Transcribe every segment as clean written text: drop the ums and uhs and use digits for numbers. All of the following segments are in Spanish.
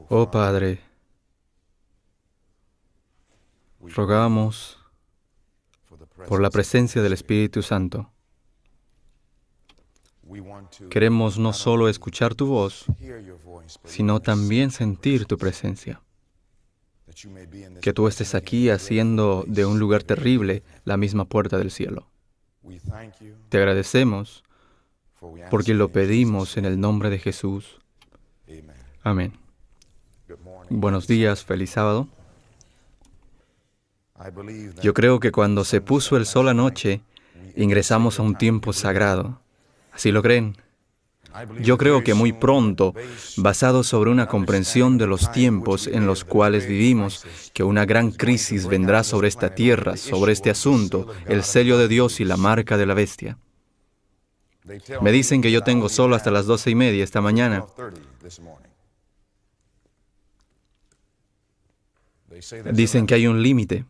Oh Padre, rogamos por la presencia del Espíritu Santo. Queremos no solo escuchar tu voz, sino también sentir tu presencia. Que tú estés aquí haciendo de un lugar terrible la misma puerta del cielo. Te agradecemos porque lo pedimos en el nombre de Jesús. Amén. Buenos días, feliz sábado. Yo creo que cuando se puso el sol anoche, ingresamos a un tiempo sagrado. ¿Así lo creen? Yo creo que muy pronto, basado sobre una comprensión de los tiempos en los cuales vivimos, que una gran crisis vendrá sobre esta tierra, sobre este asunto, el sello de Dios y la marca de la bestia. Me dicen que yo tengo solo hasta las 12:30 esta mañana. Dicen que hay un límite.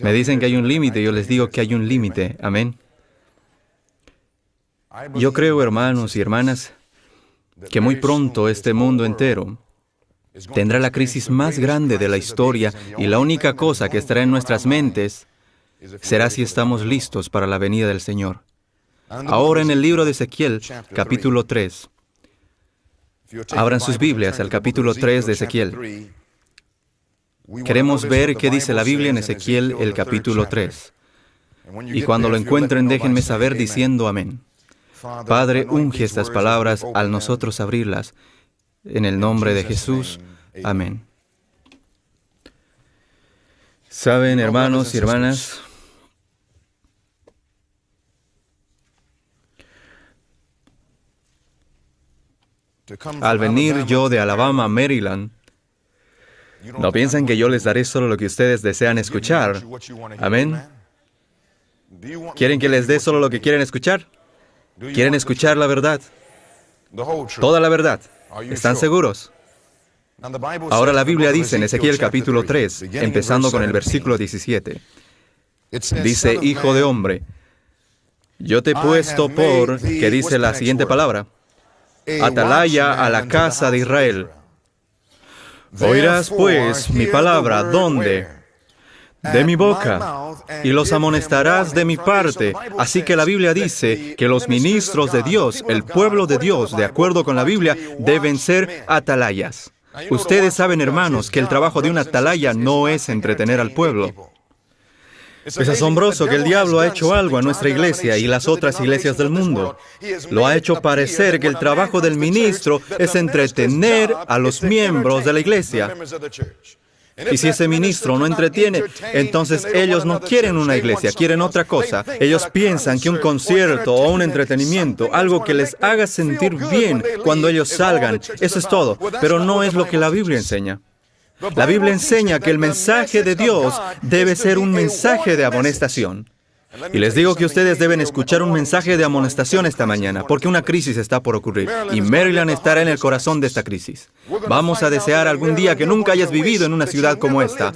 Me dicen que hay un límite, yo les digo que hay un límite. Amén. Yo creo, hermanos y hermanas, que muy pronto este mundo entero tendrá la crisis más grande de la historia y la única cosa que estará en nuestras mentes será si estamos listos para la venida del Señor. Ahora en el libro de Ezequiel, capítulo 3. Abran sus Biblias al capítulo 3 de Ezequiel. Queremos ver qué dice la Biblia en Ezequiel, el capítulo 3. Y cuando lo encuentren, déjenme saber diciendo amén. Padre, unge estas palabras al nosotros abrirlas. En el nombre de Jesús, amén. Saben, hermanos y hermanas, al venir yo de Alabama a Maryland, no piensan que yo les daré solo lo que ustedes desean escuchar. Amén. ¿Quieren que les dé solo lo que quieren escuchar? ¿Quieren escuchar la verdad? Toda la verdad. ¿Están seguros? Ahora la Biblia dice en Ezequiel capítulo 3, empezando con el versículo 17. Dice, hijo de hombre, yo te he puesto por, que dice la siguiente palabra, atalaya a la casa de Israel. Oirás pues mi palabra, ¿dónde? De mi boca, y los amonestarás de mi parte. Así que la Biblia dice que los ministros de Dios, el pueblo de Dios, de acuerdo con la Biblia, deben ser atalayas. Ustedes saben, hermanos, que el trabajo de un atalaya no es entretener al pueblo. Es asombroso que el diablo ha hecho algo a nuestra iglesia y las otras iglesias del mundo. Lo ha hecho parecer que el trabajo del ministro es entretener a los miembros de la iglesia. Y si ese ministro no entretiene, entonces ellos no quieren una iglesia, quieren otra cosa. Ellos piensan que un concierto o un entretenimiento, algo que les haga sentir bien cuando ellos salgan, eso es todo. Pero no es lo que la Biblia enseña. La Biblia enseña que el mensaje de Dios debe ser un mensaje de amonestación. Y les digo que ustedes deben escuchar un mensaje de amonestación esta mañana, porque una crisis está por ocurrir, y Maryland estará en el corazón de esta crisis. Vamos a desear algún día que nunca hayas vivido en una ciudad como esta.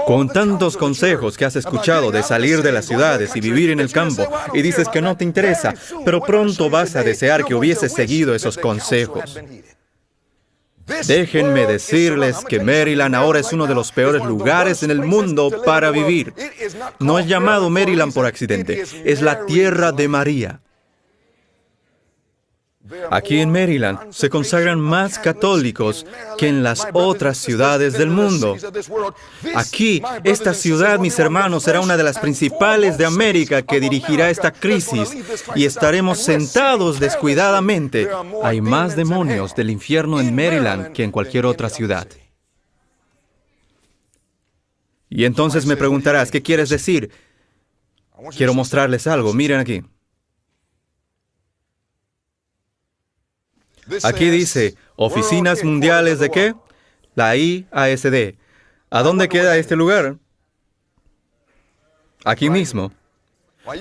Con tantos consejos que has escuchado de salir de las ciudades y vivir en el campo, y dices que no te interesa, pero pronto vas a desear que hubieses seguido esos consejos. Déjenme decirles que Maryland ahora es uno de los peores lugares en el mundo para vivir. No es llamado Maryland por accidente, es la tierra de María. Aquí en Maryland se consagran más católicos que en las otras ciudades del mundo. Aquí, esta ciudad, mis hermanos, será una de las principales de América que dirigirá esta crisis y estaremos sentados descuidadamente. Hay más demonios del infierno en Maryland que en cualquier otra ciudad. Y entonces me preguntarás, ¿qué quieres decir? Quiero mostrarles algo, miren aquí. Aquí dice, Oficinas Mundiales de ¿qué? La IASD. ¿A dónde queda este lugar? Aquí mismo.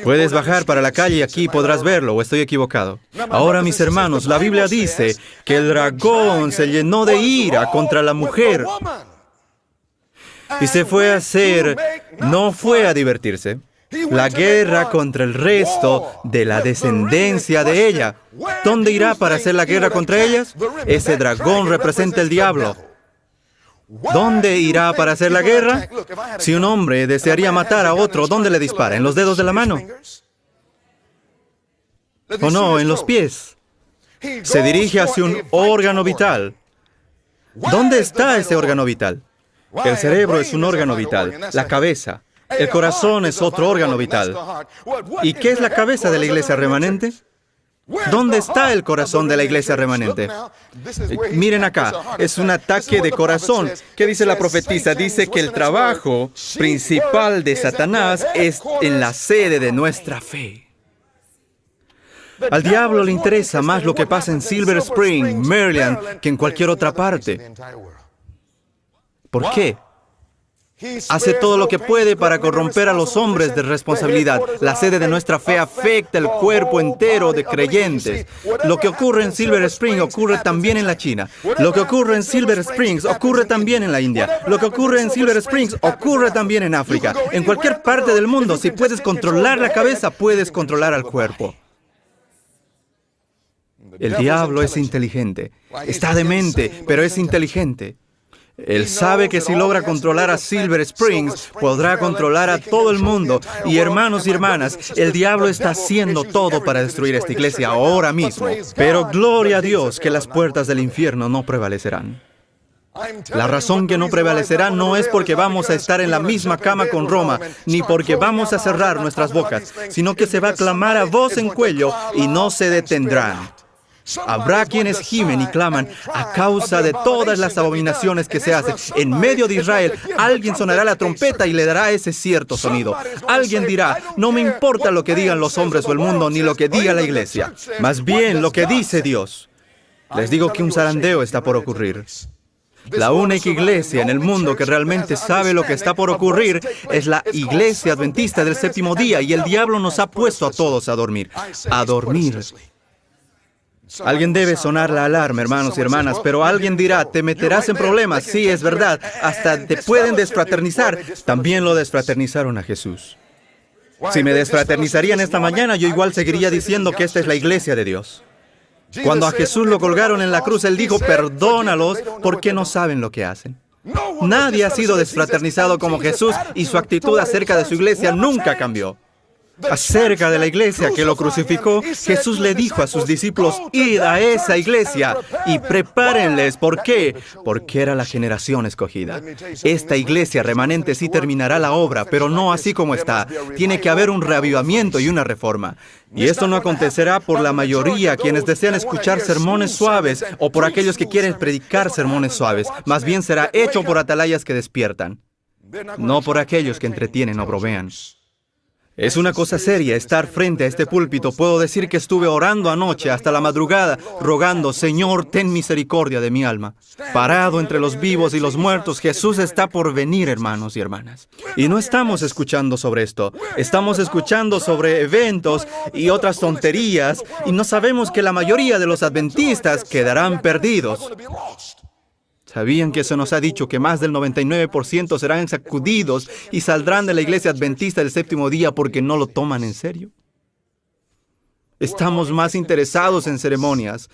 Puedes bajar para la calle y aquí podrás verlo, o estoy equivocado. Ahora, mis hermanos, la Biblia dice que el dragón se llenó de ira contra la mujer y se fue a hacer, no fue a divertirse. La guerra contra el resto de la descendencia de ella. ¿Dónde irá para hacer la guerra contra ellas? Ese dragón representa el diablo. ¿Dónde irá para hacer la guerra? Si un hombre desearía matar a otro, ¿dónde le dispara? ¿En los dedos de la mano? ¿O no, en los pies? Se dirige hacia un órgano vital. ¿Dónde está ese órgano vital? El cerebro es un órgano vital, la cabeza. El corazón es otro órgano vital. ¿Y qué es la cabeza de la iglesia remanente? ¿Dónde está el corazón de la iglesia remanente? Miren acá, es un ataque de corazón. ¿Qué dice la profetisa? Dice que el trabajo principal de Satanás es en la sede de nuestra fe. Al diablo le interesa más lo que pasa en Silver Spring, Maryland, que en cualquier otra parte. ¿Por qué? Hace todo lo que puede para corromper a los hombres de responsabilidad. La sede de nuestra fe afecta el cuerpo entero de creyentes. Lo que ocurre en Silver Spring ocurre también en la China. Lo que ocurre en Silver Springs ocurre también en la India. Lo que ocurre en Silver Springs ocurre también en África. En cualquier parte del mundo, si puedes controlar la cabeza, puedes controlar al cuerpo. El diablo es inteligente. Está demente, pero es inteligente. Él sabe que si logra controlar a Silver Springs, podrá controlar a todo el mundo. Y hermanos y hermanas, el diablo está haciendo todo para destruir esta iglesia ahora mismo. Pero gloria a Dios que las puertas del infierno no prevalecerán. La razón que no prevalecerá no es porque vamos a estar en la misma cama con Roma, ni porque vamos a cerrar nuestras bocas, sino que se va a clamar a voz en cuello y no se detendrán. Habrá quienes gimen y claman a causa de todas las abominaciones que se hacen. En medio de Israel, alguien sonará la trompeta y le dará ese cierto sonido. Alguien dirá, no me importa lo que digan los hombres o el mundo, ni lo que diga la iglesia. Más bien lo que dice Dios. Les digo que un zarandeo está por ocurrir. La única iglesia en el mundo que realmente sabe lo que está por ocurrir es la iglesia adventista del séptimo día, y el diablo nos ha puesto a todos a dormir. A dormir. Alguien debe sonar la alarma, hermanos y hermanas, pero alguien dirá, te meterás en problemas. Sí, es verdad, hasta te pueden desfraternizar. También lo desfraternizaron a Jesús. Si me desfraternizarían esta mañana, yo igual seguiría diciendo que esta es la iglesia de Dios. Cuando a Jesús lo colgaron en la cruz, Él dijo, perdónalos porque no saben lo que hacen. Nadie ha sido desfraternizado como Jesús, y su actitud acerca de su iglesia nunca cambió. Acerca de la iglesia que lo crucificó, Jesús le dijo a sus discípulos, id a esa iglesia y prepárenles. ¿Por qué? Porque era la generación escogida. Esta iglesia remanente sí terminará la obra, pero no así como está. Tiene que haber un reavivamiento y una reforma. Y esto no acontecerá por la mayoría quienes desean escuchar sermones suaves o por aquellos que quieren predicar sermones suaves. Más bien será hecho por atalayas que despiertan, no por aquellos que entretienen o bromean. Es una cosa seria estar frente a este púlpito. Puedo decir que estuve orando anoche hasta la madrugada, rogando, Señor, ten misericordia de mi alma. Parado entre los vivos y los muertos, Jesús está por venir, hermanos y hermanas. Y no estamos escuchando sobre esto. Estamos escuchando sobre eventos y otras tonterías, y no sabemos que la mayoría de los adventistas quedarán perdidos. ¿Sabían que se nos ha dicho que más del 99% serán sacudidos y saldrán de la iglesia adventista del séptimo día porque no lo toman en serio? Estamos más interesados en ceremonias.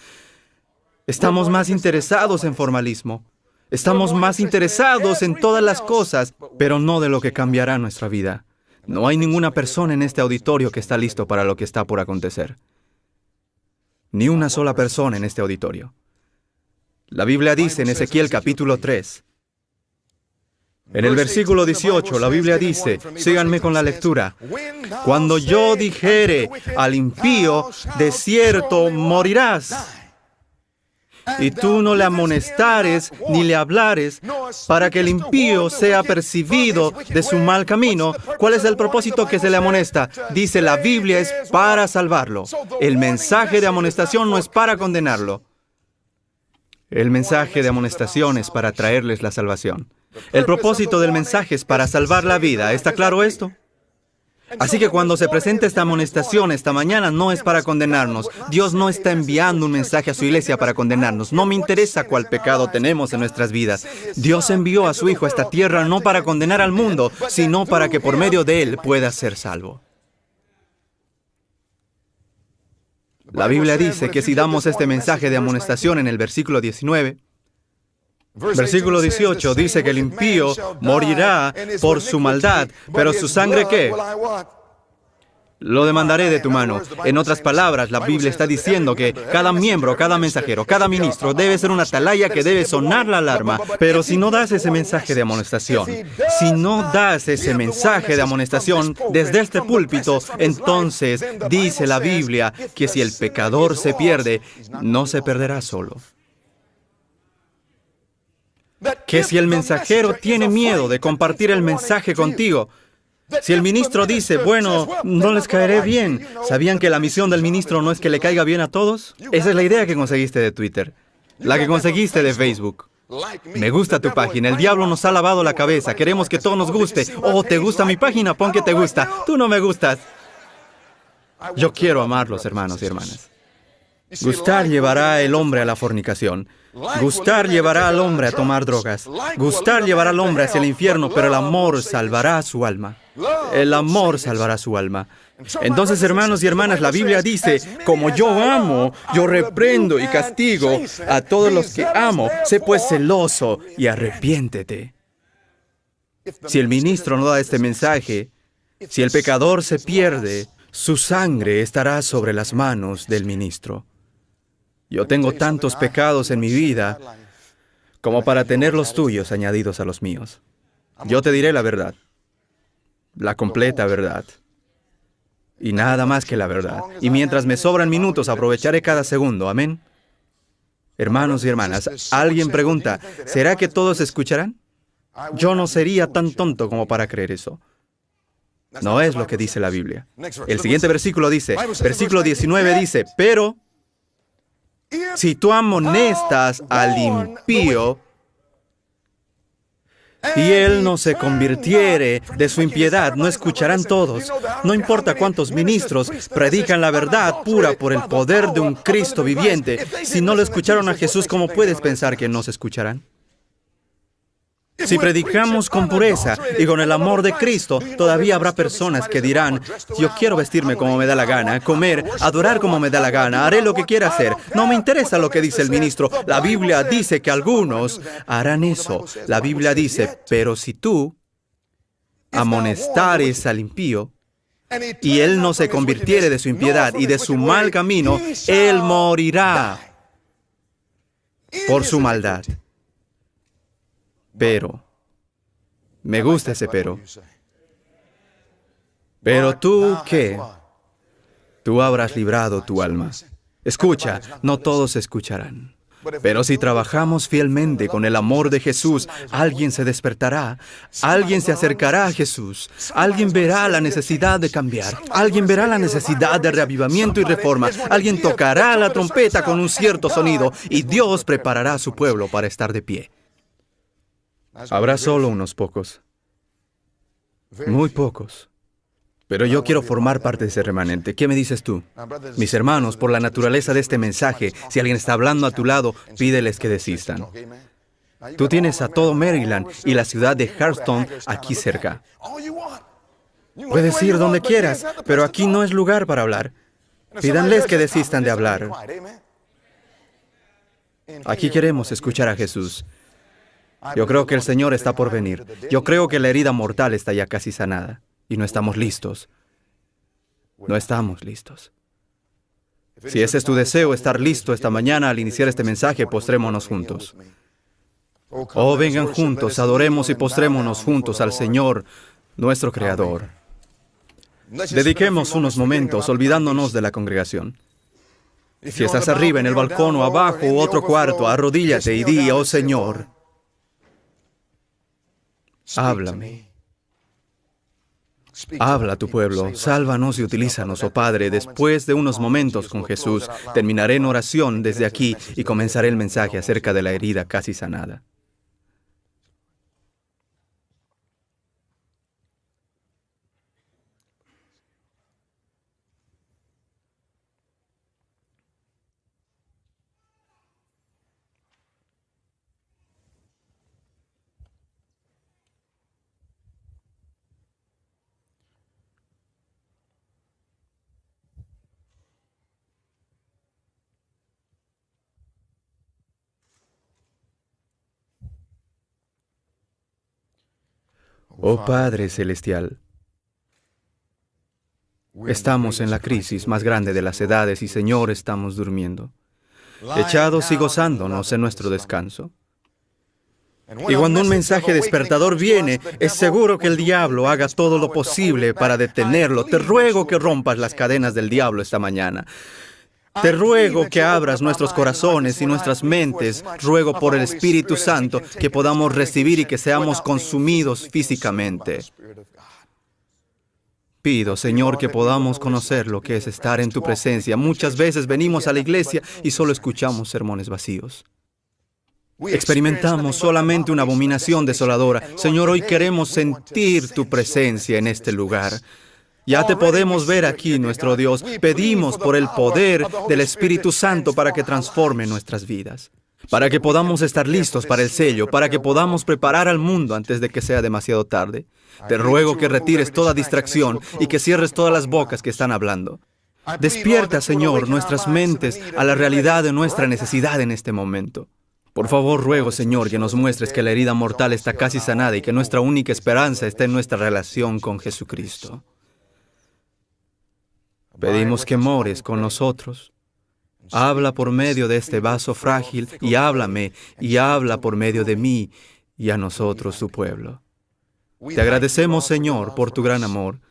Estamos más interesados en formalismo. Estamos más interesados en todas las cosas, pero no de lo que cambiará nuestra vida. No hay ninguna persona en este auditorio que está listo para lo que está por acontecer. Ni una sola persona en este auditorio. La Biblia dice en Ezequiel capítulo 3, en el versículo 18, la Biblia dice, síganme con la lectura, cuando yo dijere al impío, de cierto morirás, y tú no le amonestares ni le hablares, para que el impío sea percibido de su mal camino. ¿Cuál es el propósito que se le amonesta? Dice, la Biblia es para salvarlo. El mensaje de amonestación no es para condenarlo. El mensaje de amonestación es para traerles la salvación. El propósito del mensaje es para salvar la vida. ¿Está claro esto? Así que cuando se presente esta amonestación esta mañana, no es para condenarnos. Dios no está enviando un mensaje a su iglesia para condenarnos. No me interesa cuál pecado tenemos en nuestras vidas. Dios envió a su Hijo a esta tierra no para condenar al mundo, sino para que por medio de Él pueda ser salvo. La Biblia dice que si damos este mensaje de amonestación en el versículo 19, versículo 18 dice que el impío morirá por su maldad, pero su sangre, ¿qué? Lo demandaré de tu mano. En otras palabras, la Biblia está diciendo que cada miembro, cada mensajero, cada ministro debe ser una atalaya que debe sonar la alarma. Pero si no das ese mensaje de amonestación, si no das ese mensaje de amonestación desde este púlpito, entonces dice la Biblia que si el pecador se pierde, no se perderá solo. Que si el mensajero tiene miedo de compartir el mensaje contigo, si el ministro dice, bueno, no les caeré bien, ¿sabían que la misión del ministro no es que le caiga bien a todos? Esa es la idea que conseguiste de Twitter, la que conseguiste de Facebook. Me gusta tu página, el diablo nos ha lavado la cabeza, queremos que todo nos guste. Oh, ¿te gusta mi página? Pon que te gusta. Tú no me gustas. Yo quiero amarlos, hermanos y hermanas. Gustar llevará el hombre a la fornicación. Gustar llevará al hombre a tomar drogas. Gustar llevará al hombre hacia el infierno, pero el amor salvará su alma. El amor salvará su alma. Entonces, hermanos y hermanas, la Biblia dice, como yo amo, yo reprendo y castigo a todos los que amo. Sé pues celoso y arrepiéntete. Si el ministro no da este mensaje, si el pecador se pierde, su sangre estará sobre las manos del ministro. Yo tengo tantos pecados en mi vida como para tener los tuyos añadidos a los míos. Yo te diré la verdad, la completa verdad, y nada más que la verdad. Y mientras me sobran minutos, aprovecharé cada segundo. Amén. Hermanos y hermanas, alguien pregunta, ¿será que todos escucharán? Yo no sería tan tonto como para creer eso. No es lo que dice la Biblia. El siguiente versículo dice, versículo 19 dice, pero si tú amonestas al impío y él no se convirtiere de su impiedad, no escucharán todos. No importa cuántos ministros predican la verdad pura por el poder de un Cristo viviente. Si no lo escucharon a Jesús, ¿cómo puedes pensar que no se escucharán? Si predicamos con pureza y con el amor de Cristo, todavía habrá personas que dirán, yo quiero vestirme como me da la gana, comer, adorar como me da la gana, haré lo que quiera hacer. No me interesa lo que dice el ministro. La Biblia dice que algunos harán eso. La Biblia dice, pero si tú amonestares al impío y él no se convirtiere de su impiedad y de su mal camino, él morirá por su maldad. Pero, me gusta ese pero. Pero tú, ¿qué? Tú habrás librado tu alma. Escucha, no todos escucharán. Pero si trabajamos fielmente con el amor de Jesús, alguien se despertará, alguien se acercará a Jesús, alguien verá la necesidad de cambiar, alguien verá la necesidad de reavivamiento y reforma, alguien tocará la trompeta con un cierto sonido y Dios preparará a su pueblo para estar de pie. Habrá solo unos pocos, muy pocos. Pero yo quiero formar parte de ese remanente. ¿Qué me dices tú? Mis hermanos, por la naturaleza de este mensaje, si alguien está hablando a tu lado, pídeles que desistan. Tú tienes a todo Maryland y la ciudad de Hearthstone aquí cerca. Puedes ir donde quieras, pero aquí no es lugar para hablar. Pídanles que desistan de hablar. Aquí queremos escuchar a Jesús. Yo creo que el Señor está por venir. Yo creo que la herida mortal está ya casi sanada. Y no estamos listos. No estamos listos. Si ese es tu deseo, estar listo esta mañana al iniciar este mensaje, postrémonos juntos. Oh, vengan juntos, adoremos y postrémonos juntos al Señor, nuestro Creador. Dediquemos unos momentos olvidándonos de la congregación. Si estás arriba, en el balcón o abajo u otro cuarto, arrodíllate y di, oh Señor, háblame. Habla a tu pueblo, sálvanos y utilízanos, oh Padre. Después de unos momentos con Jesús, terminaré en oración desde aquí y comenzaré el mensaje acerca de la herida casi sanada. Oh Padre Celestial, estamos en la crisis más grande de las edades y, Señor, estamos durmiendo, echados y gozándonos en nuestro descanso. Y cuando un mensaje despertador viene, es seguro que el diablo haga todo lo posible para detenerlo. Te ruego que rompas las cadenas del diablo esta mañana. Te ruego que abras nuestros corazones y nuestras mentes. Ruego por el Espíritu Santo que podamos recibir y que seamos consumidos físicamente. Pido, Señor, que podamos conocer lo que es estar en tu presencia. Muchas veces venimos a la iglesia y solo escuchamos sermones vacíos. Experimentamos solamente una abominación desoladora. Señor, hoy queremos sentir tu presencia en este lugar. Ya te podemos ver aquí, nuestro Dios. Pedimos por el poder del Espíritu Santo para que transforme nuestras vidas, para que podamos estar listos para el sello, para que podamos preparar al mundo antes de que sea demasiado tarde. Te ruego que retires toda distracción y que cierres todas las bocas que están hablando. Despierta, Señor, nuestras mentes a la realidad de nuestra necesidad en este momento. Por favor, ruego, Señor, que nos muestres que la herida mortal está casi sanada y que nuestra única esperanza está en nuestra relación con Jesucristo. Pedimos que mores con nosotros. Habla por medio de este vaso frágil y háblame y habla por medio de mí y a nosotros, tu pueblo. Te agradecemos, Señor, por tu gran amor.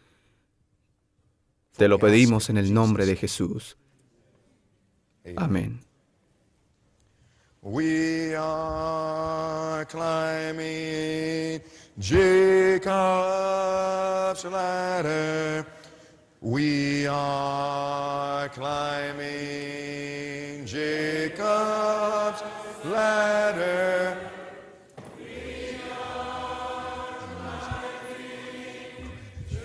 Te lo pedimos en el nombre de Jesús. Amén. We are climbing Jacob's ladder. We are climbing Jacob's ladder. We are climbing Jacob's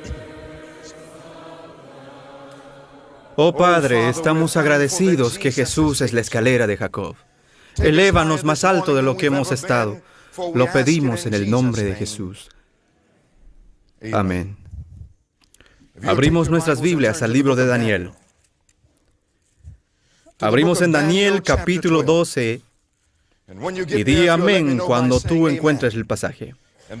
ladder. Oh Padre, estamos agradecidos que Jesús es la escalera de Jacob. Elévanos más alto de lo que hemos estado. Lo pedimos en el nombre de Jesús. Amén. Abrimos nuestras Biblias al libro de Daniel. Abrimos en Daniel capítulo 12 y di amén cuando tú encuentres el pasaje.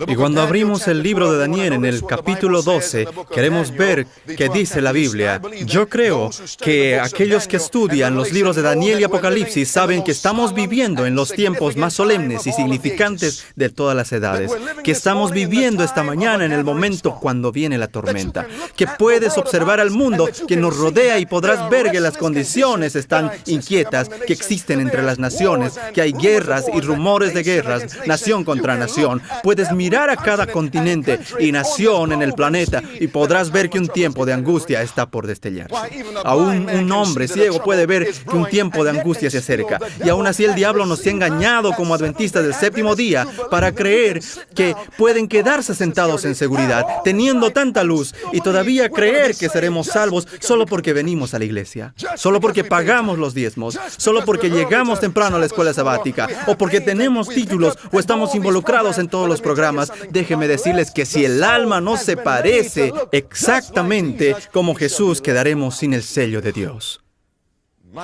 Y cuando abrimos el libro de Daniel en el capítulo 12, queremos ver qué dice la Biblia. Yo creo que aquellos que estudian los libros de Daniel y Apocalipsis saben que estamos viviendo en los tiempos más solemnes y significantes de todas las edades, que estamos viviendo esta mañana en el momento cuando viene la tormenta, que puedes observar al mundo que nos rodea y podrás ver que las condiciones están inquietas, que existen entre las naciones, que hay guerras y rumores de guerras, nación contra nación. Puedes mirar a cada continente y nación en el planeta y podrás ver que un tiempo de angustia está por destellarse. Aún un hombre ciego puede ver que un tiempo de angustia se acerca. Y aún así el diablo nos ha engañado como adventistas del séptimo día para creer que pueden quedarse sentados en seguridad, teniendo tanta luz, y todavía creer que seremos salvos solo porque venimos a la iglesia, solo porque pagamos los diezmos, solo porque llegamos temprano a la escuela sabática, o porque tenemos títulos o estamos involucrados en todos los programas. Déjenme decirles que si el alma no se parece exactamente como Jesús, quedaremos sin el sello de Dios.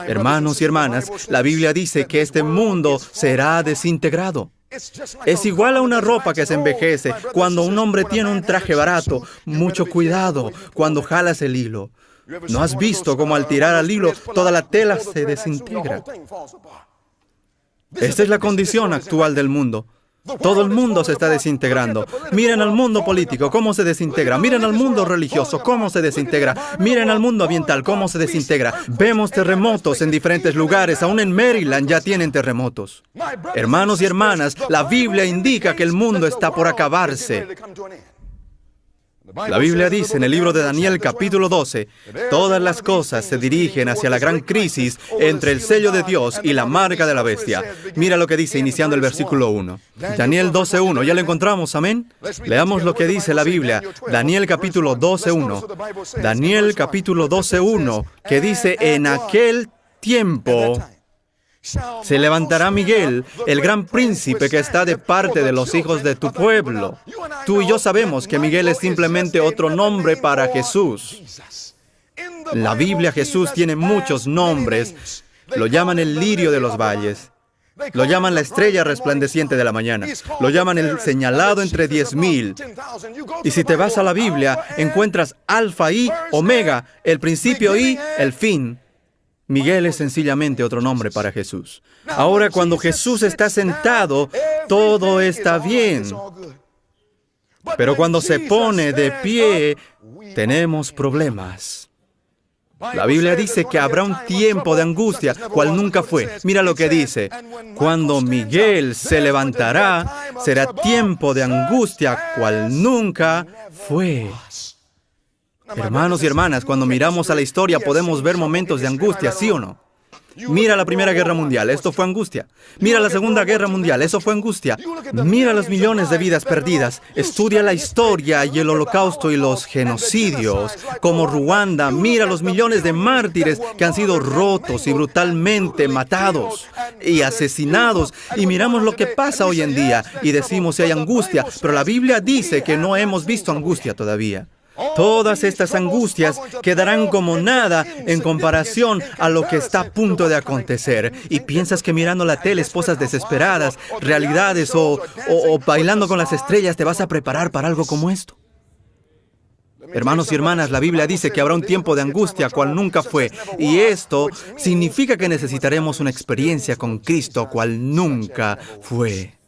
Hermanos y hermanas, la Biblia dice que este mundo será desintegrado. Es igual a una ropa que se envejece. Cuando un hombre tiene un traje barato, mucho cuidado cuando jalas el hilo. ¿No has visto cómo al tirar al hilo toda la tela se desintegra? Esta es la condición actual del mundo. Todo el mundo se está desintegrando. Miren al mundo político, cómo se desintegra. Miren al mundo religioso, cómo se desintegra. Miren al mundo ambiental, cómo se desintegra. Vemos terremotos en diferentes lugares. Aún en Maryland ya tienen terremotos. Hermanos y hermanas, la Biblia indica que el mundo está por acabarse. La Biblia dice en el libro de Daniel capítulo 12, todas las cosas se dirigen hacia la gran crisis entre el sello de Dios y la marca de la bestia. Mira lo que dice iniciando el versículo 1. Daniel 12:1, ¿ya lo encontramos? Amén. Leamos lo que dice la Biblia. Daniel capítulo 12:1. Daniel capítulo 12:1, que dice, en aquel tiempo se levantará Miguel, el gran príncipe que está de parte de los hijos de tu pueblo. Tú y yo sabemos que Miguel es simplemente otro nombre para Jesús. En la Biblia Jesús tiene muchos nombres. Lo llaman el lirio de los valles. Lo llaman la estrella resplandeciente de la mañana. Lo llaman el señalado entre 10,000. Y si te vas a la Biblia, encuentras Alfa y Omega, el principio y el fin. Miguel es sencillamente otro nombre para Jesús. Ahora, cuando Jesús está sentado, todo está bien. Pero cuando se pone de pie, tenemos problemas. La Biblia dice que habrá un tiempo de angustia, cual nunca fue. Mira lo que dice. Cuando Miguel se levantará, será tiempo de angustia, cual nunca fue. Hermanos y hermanas, cuando miramos a la historia podemos ver momentos de angustia, ¿sí o no? Mira la Primera Guerra Mundial, esto fue angustia. Mira la Segunda Guerra Mundial, eso fue angustia. Mira los millones de vidas perdidas. Estudia la historia y el holocausto y los genocidios, como Ruanda. Mira los millones de mártires que han sido rotos y brutalmente matados y asesinados. Y miramos lo que pasa hoy en día y decimos si hay angustia, pero la Biblia dice que no hemos visto angustia todavía. Todas estas angustias quedarán como nada en comparación a lo que está a punto de acontecer. Y piensas que mirando la tele, esposas desesperadas, realidades o bailando con las estrellas, te vas a preparar para algo como esto. Hermanos y hermanas, la Biblia dice que habrá un tiempo de angustia cual nunca fue. Y esto significa que necesitaremos una experiencia con Cristo cual nunca fue.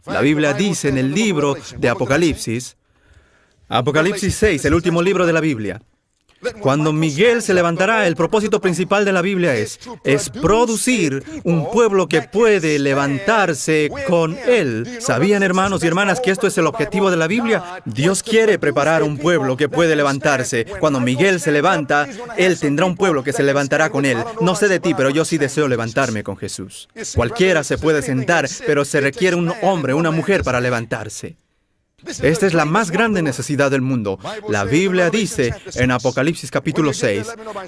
La Biblia dice en el libro de Apocalipsis, Apocalipsis 6, el último libro de la Biblia. Cuando Miguel se levantará, el propósito principal de la Biblia es producir un pueblo que puede levantarse con él. ¿Sabían, hermanos y hermanas, que esto es el objetivo de la Biblia? Dios quiere preparar un pueblo que puede levantarse. Cuando Miguel se levanta, él tendrá un pueblo que se levantará con él. No sé de ti, pero yo sí deseo levantarme con Jesús. Cualquiera se puede sentar, pero se requiere un hombre, una mujer para levantarse. Esta es la más grande necesidad del mundo. La Biblia dice en Apocalipsis capítulo 6,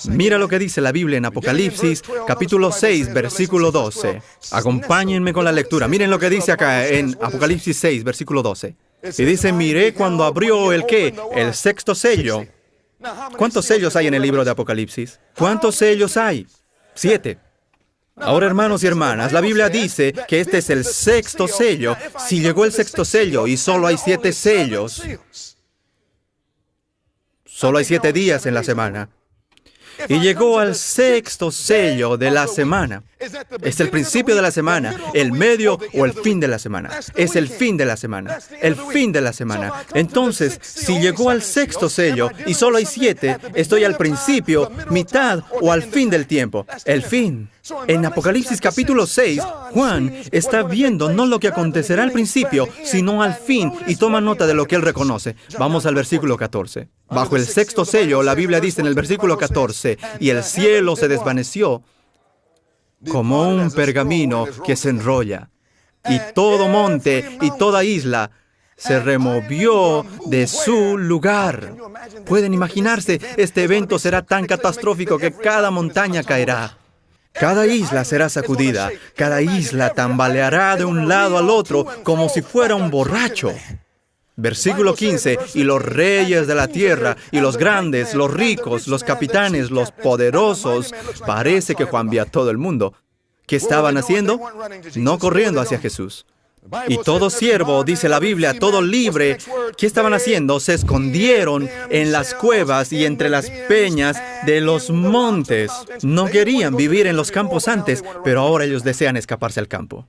mira lo que dice la Biblia en Apocalipsis capítulo 6, versículo 12. Acompáñenme con la lectura. Miren lo que dice acá en Apocalipsis 6, versículo 12. Y dice, miré cuando abrió el ¿qué? El sexto sello. ¿Cuántos sellos hay en el libro de Apocalipsis? ¿Cuántos sellos hay? 7. Ahora, hermanos y hermanas, la Biblia dice que este es el sexto sello. Si llegó el sexto sello y solo hay 7 sellos, solo hay 7 días en la semana. Y llegó al sexto sello de la semana. ¿Es el principio de la semana, el medio o el fin de la semana? Es el fin de la semana, el fin de la semana. Entonces, si llegó al sexto sello y solo hay 7, estoy al principio, mitad o al fin del tiempo. El fin. En Apocalipsis capítulo 6, Juan está viendo no lo que acontecerá al principio, sino al fin, y toma nota de lo que él reconoce. Vamos al versículo 14. Bajo el sexto sello, la Biblia dice en el versículo 14, y el cielo se desvaneció como un pergamino que se enrolla, y todo monte y toda isla se removió de su lugar. Pueden imaginarse, este evento será tan catastrófico que cada montaña caerá. Cada isla será sacudida, cada isla tambaleará de un lado al otro como si fuera un borracho. Versículo 15, y los reyes de la tierra, y los grandes, los ricos, los capitanes, los poderosos, parece que Juan vio a todo el mundo. ¿Qué estaban haciendo? No corriendo hacia Jesús. Y todo siervo, dice la Biblia, todo libre, ¿qué estaban haciendo? Se escondieron en las cuevas y entre las peñas de los montes. No querían vivir en los campos antes, pero ahora ellos desean escaparse al campo.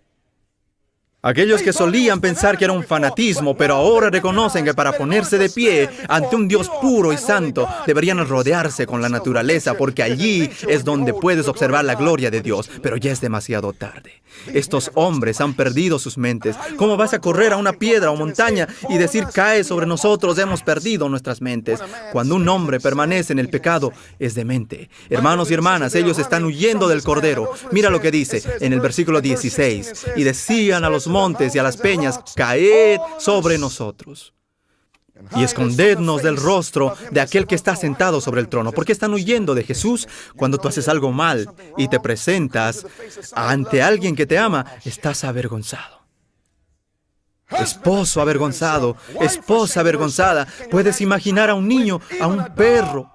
Aquellos que solían pensar que era un fanatismo, pero ahora reconocen que para ponerse de pie ante un Dios puro y santo, deberían rodearse con la naturaleza, porque allí es donde puedes observar la gloria de Dios, pero ya es demasiado tarde. Estos hombres han perdido sus mentes. ¿Cómo vas a correr a una piedra o montaña y decir, cae sobre nosotros, hemos perdido nuestras mentes? Cuando un hombre permanece en el pecado, es demente. Hermanos y hermanas, ellos están huyendo del Cordero. Mira lo que dice en el versículo 16. Y decían a los montes y a las peñas, caed sobre nosotros y escondednos del rostro de aquel que está sentado sobre el trono. ¿Por qué están huyendo de Jesús? Cuando tú haces algo mal y te presentas ante alguien que te ama, estás avergonzado. Esposo avergonzado, esposa avergonzada. Puedes imaginar a un niño, a un perro,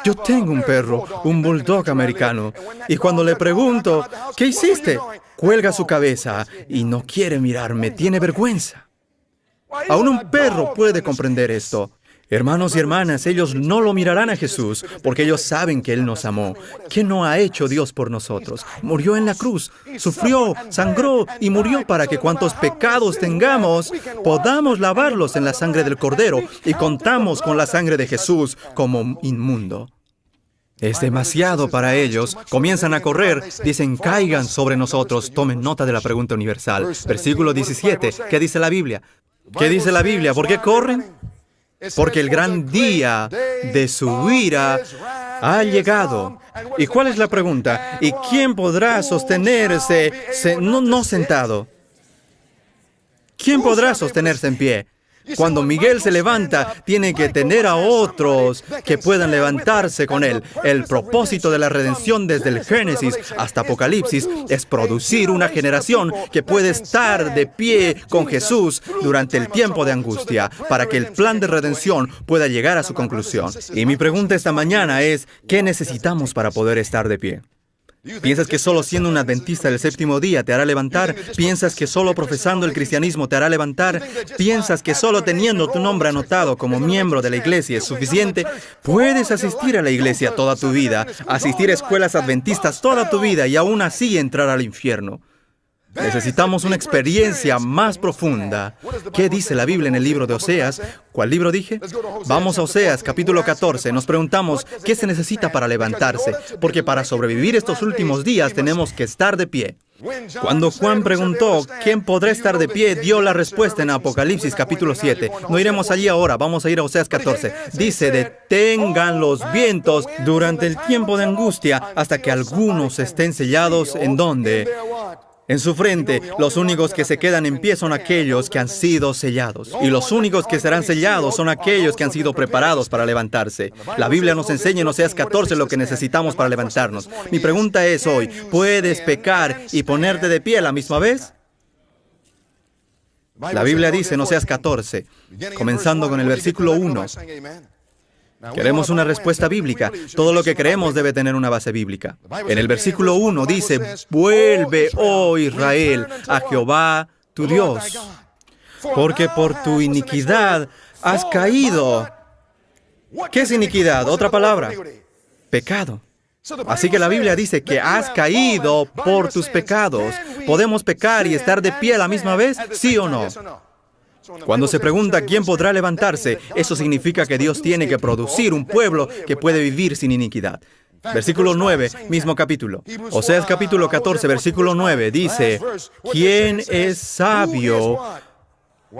Yo tengo un perro, un bulldog americano, y cuando le pregunto, ¿qué hiciste?, cuelga su cabeza y no quiere mirarme, tiene vergüenza. Aún un perro puede comprender esto. Hermanos y hermanas, ellos no lo mirarán a Jesús, porque ellos saben que Él nos amó. ¿Qué no ha hecho Dios por nosotros? Murió en la cruz, sufrió, sangró y murió para que cuantos pecados tengamos, podamos lavarlos en la sangre del Cordero y contamos con la sangre de Jesús como inmundo. Es demasiado para ellos. Comienzan a correr, dicen, caigan sobre nosotros. Tomen nota de la pregunta universal. Versículo 17, ¿qué dice la Biblia? ¿Qué dice la Biblia? ¿Por qué corren? Porque el gran día de su ira ha llegado. ¿Y cuál es la pregunta? ¿Y quién podrá sostenerse no sentado? ¿Quién podrá sostenerse en pie? Cuando Miguel se levanta, tiene que tener a otros que puedan levantarse con él. El propósito de la redención desde el Génesis hasta Apocalipsis es producir una generación que puede estar de pie con Jesús durante el tiempo de angustia, para que el plan de redención pueda llegar a su conclusión. Y mi pregunta esta mañana es, ¿qué necesitamos para poder estar de pie? ¿Piensas que solo siendo un adventista del séptimo día te hará levantar? ¿Piensas que solo profesando el cristianismo te hará levantar? ¿Piensas que solo teniendo tu nombre anotado como miembro de la iglesia es suficiente? Puedes asistir a la iglesia toda tu vida, asistir a escuelas adventistas toda tu vida y aún así entrar al infierno. Necesitamos una experiencia más profunda. ¿Qué dice la Biblia en el libro de Oseas? ¿Cuál libro dije? Vamos a Oseas, capítulo 14. Nos preguntamos, ¿qué se necesita para levantarse? Porque para sobrevivir estos últimos días tenemos que estar de pie. Cuando Juan preguntó, ¿quién podrá estar de pie?, dio la respuesta en Apocalipsis, capítulo 7. No iremos allí ahora, vamos a ir a Oseas 14. Dice, detengan los vientos durante el tiempo de angustia hasta que algunos estén sellados. ¿En dónde? En su frente. Los únicos que se quedan en pie son aquellos que han sido sellados. Y los únicos que serán sellados son aquellos que han sido preparados para levantarse. La Biblia nos enseña en Oseas 14 lo que necesitamos para levantarnos. Mi pregunta es hoy, ¿puedes pecar y ponerte de pie a la misma vez? La Biblia dice en Oseas 14, comenzando con el versículo 1, queremos una respuesta bíblica. Todo lo que creemos debe tener una base bíblica. En el versículo 1 dice, vuelve, oh Israel, a Jehová tu Dios, porque por tu iniquidad has caído. ¿Qué es iniquidad? Otra palabra, pecado. Así que la Biblia dice que has caído por tus pecados. ¿Podemos pecar y estar de pie a la misma vez? ¿Sí o no? Cuando se pregunta quién podrá levantarse, eso significa que Dios tiene que producir un pueblo que puede vivir sin iniquidad. Versículo 9, mismo capítulo. Oseas capítulo 14, versículo 9, dice, ¿quién es sabio?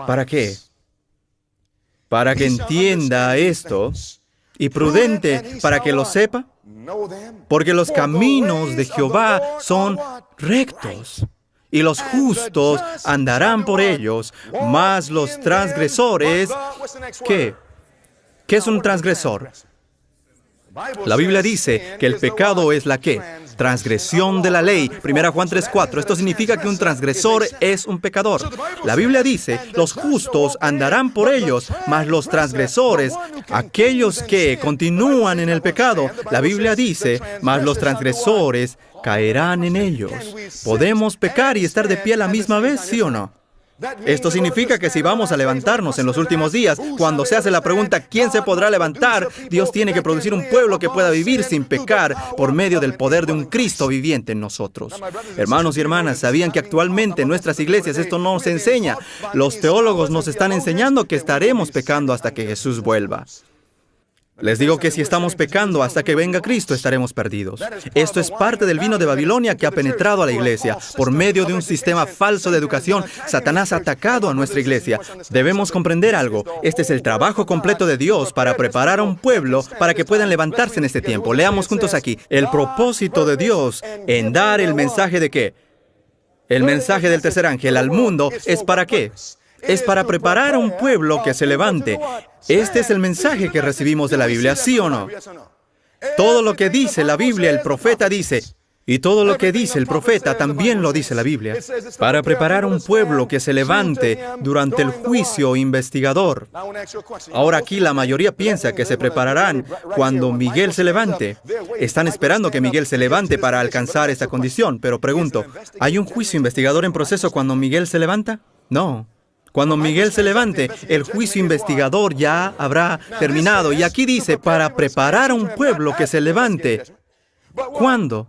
¿Para qué? Para que entienda esto, y prudente para que lo sepa, porque los caminos de Jehová son rectos, y los justos andarán por ellos, mas los transgresores, ¿qué? ¿Qué es un transgresor? La Biblia dice que el pecado es la ¿qué? Transgresión de la ley. 1 Juan 3:4. Esto significa que un transgresor es un pecador. La Biblia dice, los justos andarán por ellos, mas los transgresores, aquellos que continúan en el pecado, la Biblia dice, mas los transgresores caerán en ellos. ¿Podemos pecar y estar de pie a la misma vez, sí o no? Esto significa que si vamos a levantarnos en los últimos días, cuando se hace la pregunta ¿quién se podrá levantar?, Dios tiene que producir un pueblo que pueda vivir sin pecar por medio del poder de un Cristo viviente en nosotros. Hermanos y hermanas, ¿sabían que actualmente en nuestras iglesias esto no se enseña? Los teólogos nos están enseñando que estaremos pecando hasta que Jesús vuelva. Les digo que si estamos pecando hasta que venga Cristo, estaremos perdidos. Esto es parte del vino de Babilonia que ha penetrado a la iglesia. Por medio de un sistema falso de educación, Satanás ha atacado a nuestra iglesia. Debemos comprender algo. Este es el trabajo completo de Dios para preparar a un pueblo para que puedan levantarse en este tiempo. Leamos juntos aquí. El propósito de Dios en dar el mensaje de ¿qué? El mensaje del tercer ángel al mundo es ¿para qué? Es para preparar a un pueblo que se levante. Este es el mensaje que recibimos de la Biblia, ¿sí o no? Todo lo que dice la Biblia, el profeta dice, Y todo lo que dice el profeta también lo dice la Biblia, para preparar un pueblo que se levante durante el juicio investigador. Ahora aquí la mayoría piensa que se prepararán cuando Miguel se levante. Están esperando que Miguel se levante para alcanzar esa condición, pero pregunto, ¿hay un juicio investigador en proceso cuando Miguel se levanta? No. Cuando Miguel se levante, el juicio investigador ya habrá terminado. Y aquí dice, para preparar a un pueblo que se levante. ¿Cuándo?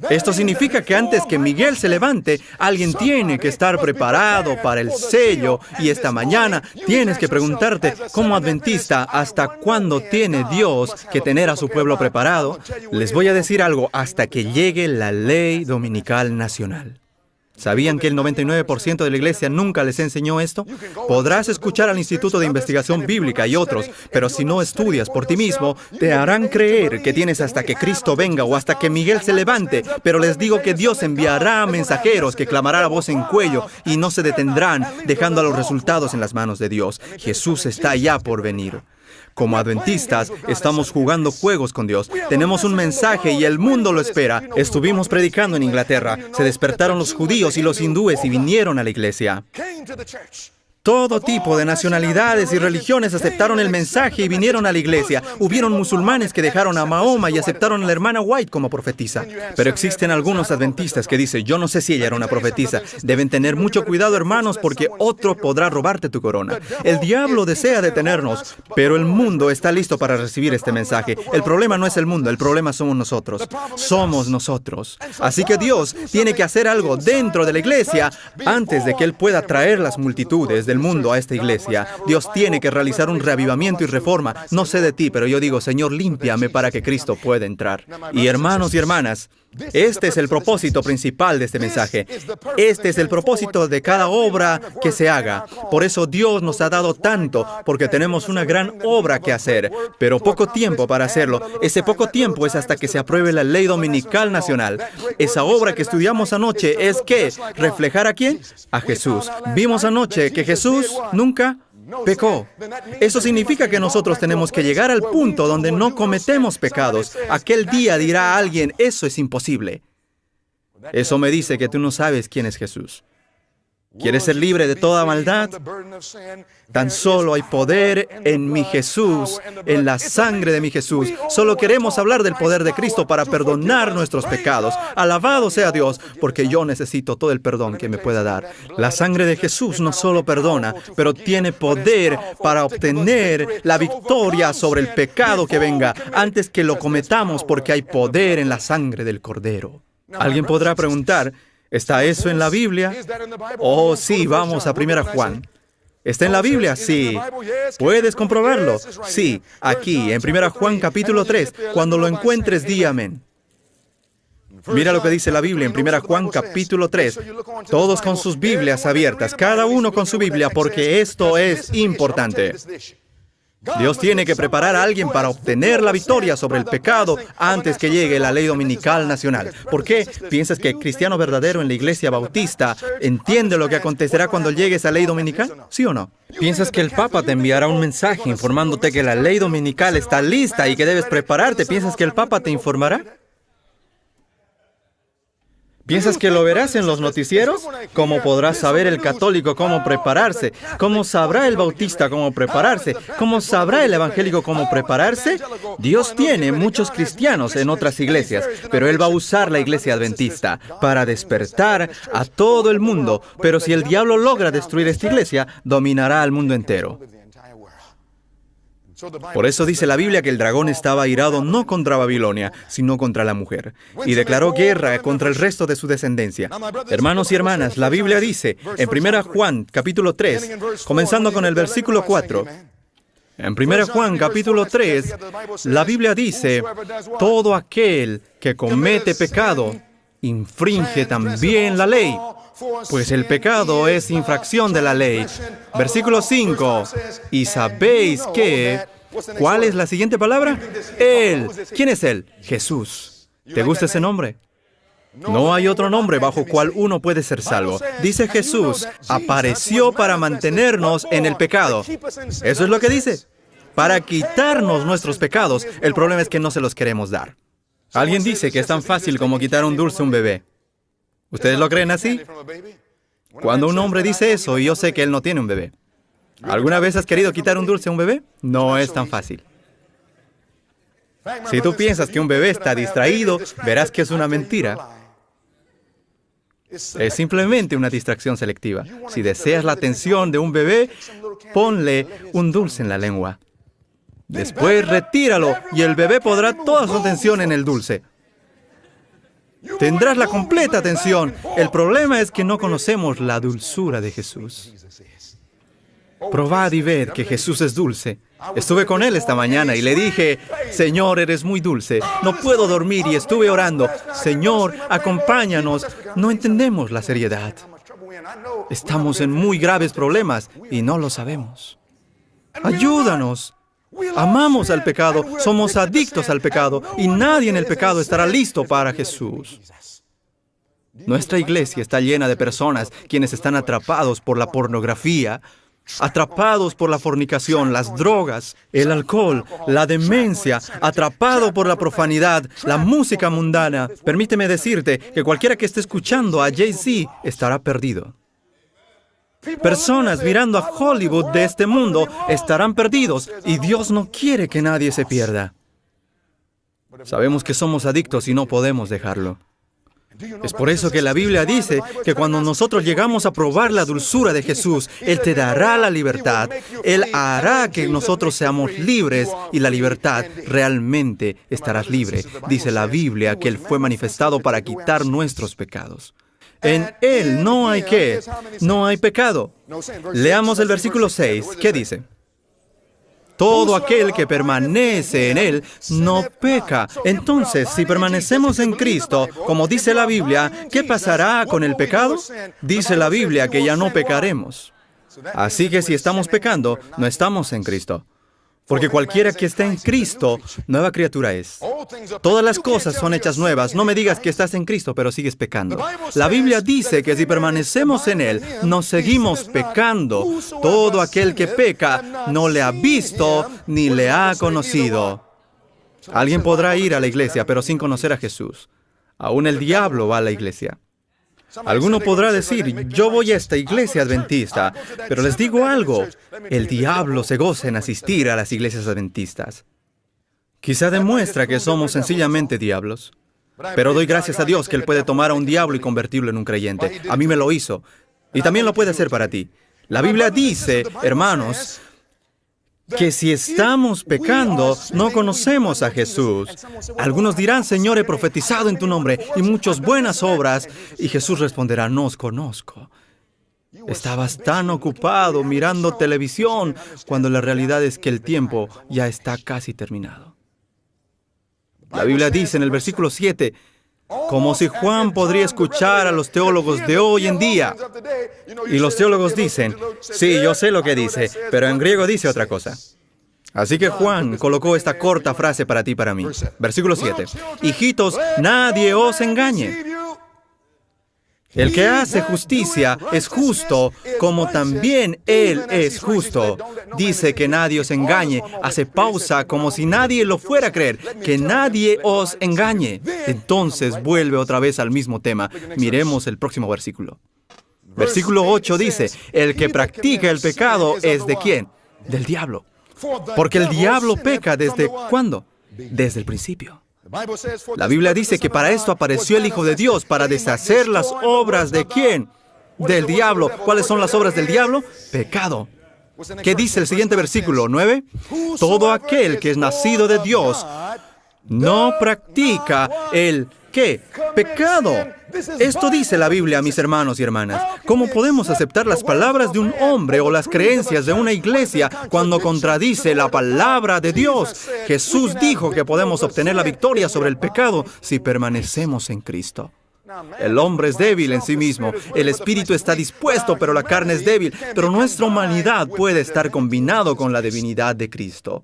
Esto significa que antes que Miguel se levante, alguien tiene que estar preparado para el sello. Y esta mañana tienes que preguntarte, como adventista, ¿hasta cuándo tiene Dios que tener a su pueblo preparado? Les voy a decir algo, hasta que llegue la ley dominical nacional. ¿Sabían que el 99% de la iglesia nunca les enseñó esto? Podrás escuchar al Instituto de Investigación Bíblica y otros, pero si no estudias por ti mismo, te harán creer que tienes hasta que Cristo venga o hasta que Miguel se levante. Pero les digo que Dios enviará mensajeros que clamarán a voz en cuello y no se detendrán, dejando a los resultados en las manos de Dios. Jesús está ya por venir. Como adventistas, estamos jugando juegos con Dios. Tenemos un mensaje y el mundo lo espera. Estuvimos predicando en Inglaterra. Se despertaron los judíos y los hindúes y vinieron a la iglesia. Todo tipo de nacionalidades y religiones aceptaron el mensaje y vinieron a la iglesia. Hubieron musulmanes que dejaron a Mahoma y aceptaron a la hermana White como profetisa. Pero existen algunos adventistas que dicen, yo no sé si ella era una profetisa. Deben tener mucho cuidado, hermanos, porque otro podrá robarte tu corona. El diablo desea detenernos, pero el mundo está listo para recibir este mensaje. El problema no es el mundo, el problema somos nosotros. Somos nosotros. Así que Dios tiene que hacer algo dentro de la iglesia antes de que Él pueda traer las multitudes del mundo a esta iglesia. Dios tiene que realizar un reavivamiento y reforma. No sé de ti, pero yo digo, Señor, límpiame para que Cristo pueda entrar. Y hermanos y hermanas, este es el propósito principal de este mensaje. Este es el propósito de cada obra que se haga. Por eso Dios nos ha dado tanto, porque tenemos una gran obra que hacer, pero poco tiempo para hacerlo. Ese poco tiempo es hasta que se apruebe la ley dominical nacional. Esa obra que estudiamos anoche es ¿qué? ¿Reflejar a quién? A Jesús. Vimos anoche que Jesús nunca pecó. Eso significa que nosotros tenemos que llegar al punto donde no cometemos pecados. Aquel día dirá alguien, eso es imposible. Eso me dice que tú no sabes quién es Jesús. ¿Quieres ser libre de toda maldad? Tan solo hay poder en mi Jesús, en la sangre de mi Jesús. Solo queremos hablar del poder de Cristo para perdonar nuestros pecados. Alabado sea Dios, porque yo necesito todo el perdón que me pueda dar. La sangre de Jesús no solo perdona, pero tiene poder para obtener la victoria sobre el pecado que venga antes que lo cometamos, porque hay poder en la sangre del Cordero. Alguien podrá preguntar, ¿está eso en la Biblia? Oh, sí, vamos a 1 Juan. ¿Está en la Biblia? Sí. ¿Puedes comprobarlo? Sí, aquí, en 1 Juan capítulo 3. Cuando lo encuentres, di amén. Mira lo que dice la Biblia en 1 Juan capítulo 3. Todos con sus Biblias abiertas, cada uno con su Biblia, porque esto es importante. Dios tiene que preparar a alguien para obtener la victoria sobre el pecado antes que llegue la ley dominical nacional. ¿Por qué? ¿Piensas que el cristiano verdadero en la iglesia bautista entiende lo que acontecerá cuando llegue esa ley dominical? ¿Sí o no? ¿Piensas que el Papa te enviará un mensaje informándote que la ley dominical está lista y que debes prepararte? ¿Piensas que el Papa te informará? ¿Piensas que lo verás en los noticieros? ¿Cómo podrá saber el católico cómo prepararse? ¿Cómo sabrá el bautista cómo prepararse? ¿Cómo sabrá el evangélico cómo prepararse? Dios tiene muchos cristianos en otras iglesias, pero Él va a usar la iglesia adventista para despertar a todo el mundo. Pero si el diablo logra destruir esta iglesia, dominará al mundo entero. Por eso dice la Biblia que el dragón estaba airado no contra Babilonia, sino contra la mujer, y declaró guerra contra el resto de su descendencia. Hermanos y hermanas, la Biblia dice, en 1 Juan, capítulo 3, comenzando con el versículo 4, en 1 Juan, capítulo 3, la Biblia dice, todo aquel que comete pecado, infringe también la ley, pues el pecado es infracción de la ley. Versículo 5, y sabéis que... ¿Cuál es la siguiente palabra? Él. ¿Quién es Él? Jesús. ¿Te gusta ese nombre? No hay otro nombre bajo cual uno puede ser salvo. Dice Jesús, apareció para mantenernos en el pecado. Eso es lo que dice. Para quitarnos nuestros pecados. El problema es que no se los queremos dar. Alguien dice que es tan fácil como quitar un dulce a un bebé. ¿Ustedes lo creen así? Cuando un hombre dice eso, y yo sé que él no tiene un bebé. ¿Alguna vez has querido quitar un dulce a un bebé? No es tan fácil. Si tú piensas que un bebé está distraído, verás que es una mentira. Es simplemente una distracción selectiva. Si deseas la atención de un bebé, ponle un dulce en la lengua. Después retíralo y el bebé podrá toda su atención en el dulce. Tendrás la completa atención. El problema es que no conocemos la dulzura de Jesús. Probad y ved que Jesús es dulce. Estuve con él esta mañana y le dije, Señor, eres muy dulce. No puedo dormir y estuve orando. Señor, acompáñanos. No entendemos la seriedad. Estamos en muy graves problemas y no lo sabemos. Ayúdanos. Amamos al pecado, somos adictos al pecado y nadie en el pecado estará listo para Jesús. Nuestra iglesia está llena de personas quienes están atrapados por la pornografía, atrapados por la fornicación, las drogas, el alcohol, la demencia, atrapado por la profanidad, la música mundana. Permíteme decirte que cualquiera que esté escuchando a Jay-Z estará perdido. Personas mirando a Hollywood de este mundo estarán perdidos y Dios no quiere que nadie se pierda. Sabemos que somos adictos y no podemos dejarlo. Es por eso que la Biblia dice que cuando nosotros llegamos a probar la dulzura de Jesús, Él te dará la libertad. Él hará que nosotros seamos libres y la libertad realmente estarás libre. Dice la Biblia que Él fue manifestado para quitar nuestros pecados. En Él no hay ¿qué? No hay pecado. Leamos el versículo 6. ¿Qué dice? Todo aquel que permanece en Él no peca. Entonces, si permanecemos en Cristo, como dice la Biblia, ¿qué pasará con el pecado? Dice la Biblia que ya no pecaremos. Así que si estamos pecando, no estamos en Cristo. Porque cualquiera que esté en Cristo, nueva criatura es. Todas las cosas son hechas nuevas. No me digas que estás en Cristo, pero sigues pecando. La Biblia dice que si permanecemos en Él, no seguimos pecando. Todo aquel que peca no le ha visto ni le ha conocido. Alguien podrá ir a la iglesia, pero sin conocer a Jesús. Aún el diablo va a la iglesia. Alguno podrá decir, yo voy a esta iglesia adventista, pero les digo algo, el diablo se goza en asistir a las iglesias adventistas. Quizá demuestra que somos sencillamente diablos, pero doy gracias a Dios que Él puede tomar a un diablo y convertirlo en un creyente. A mí me lo hizo, y también lo puede hacer para ti. La Biblia dice, hermanos, que si estamos pecando, no conocemos a Jesús. Algunos dirán, Señor, he profetizado en tu nombre y muchas buenas obras. Y Jesús responderá, no os conozco. Estabas tan ocupado mirando televisión, cuando la realidad es que el tiempo ya está casi terminado. La Biblia dice en el versículo 7, como si Juan podría escuchar a los teólogos de hoy en día. Y los teólogos dicen, sí, yo sé lo que dice, pero en griego dice otra cosa. Así que Juan colocó esta corta frase para ti y para mí. Versículo 7. Hijitos, nadie os engañe. El que hace justicia es justo, como también Él es justo. Dice que nadie os engañe. Hace pausa como si nadie lo fuera a creer. Que nadie os engañe. Entonces vuelve otra vez al mismo tema. Miremos el próximo versículo. Versículo 8 dice, el que practica el pecado es ¿de quién? Del diablo. Porque el diablo peca ¿desde cuándo? Desde el principio. La Biblia dice que para esto apareció el Hijo de Dios, para deshacer las obras ¿de quién? Del diablo. ¿Cuáles son las obras del diablo? Pecado. ¿Qué dice el siguiente versículo? 9. Todo aquel que es nacido de Dios no practica el ¿qué? Pecado. Esto dice la Biblia, mis hermanos y hermanas. ¿Cómo podemos aceptar las palabras de un hombre o las creencias de una iglesia cuando contradice la palabra de Dios? Jesús dijo que podemos obtener la victoria sobre el pecado si permanecemos en Cristo. El hombre es débil en sí mismo, el espíritu está dispuesto, pero la carne es débil. Pero nuestra humanidad puede estar combinado con la divinidad de Cristo.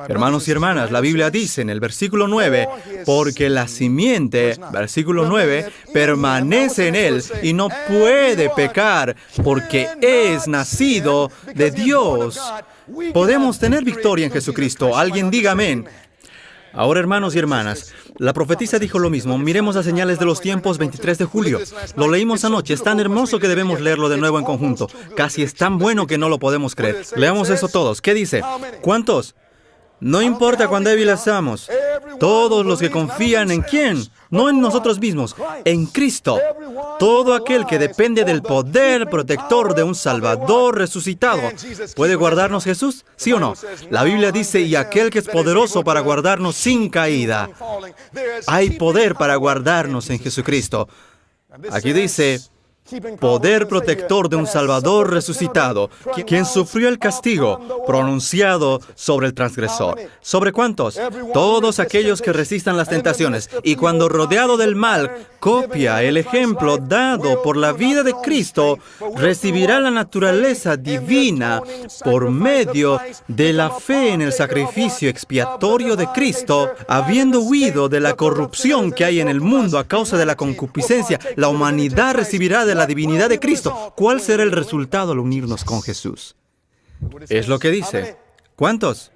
Hermanos y hermanas, la Biblia dice en el versículo 9, porque la simiente, versículo 9, permanece en él y no puede pecar porque es nacido de Dios. Podemos tener victoria en Jesucristo. Alguien diga amén. Ahora, hermanos y hermanas, la profetisa dijo lo mismo. Miremos las señales de los tiempos, 23 de julio. Lo leímos anoche. Es tan hermoso que debemos leerlo de nuevo en conjunto. Casi es tan bueno que no lo podemos creer. Leamos eso todos. ¿Qué dice? ¿Cuántos? No importa cuán débiles seamos. Todos los que confían en ¿quién? No en nosotros mismos, en Cristo. Todo aquel que depende del poder protector de un Salvador resucitado. ¿Puede guardarnos Jesús? ¿Sí o no? La Biblia dice, y aquel que es poderoso para guardarnos sin caída. Hay poder para guardarnos en Jesucristo. Aquí dice, poder protector de un Salvador resucitado, quien sufrió el castigo pronunciado sobre el transgresor. ¿Sobre cuántos? Todos aquellos que resistan las tentaciones. Y cuando rodeado del mal, copia el ejemplo dado por la vida de Cristo, recibirá la naturaleza divina por medio de la fe en el sacrificio expiatorio de Cristo, habiendo huido de la corrupción que hay en el mundo a causa de la concupiscencia. La humanidad recibirá de la divinidad de Cristo. ¿Cuál será el resultado al unirnos con Jesús? Es lo que dice. ¿Cuántos?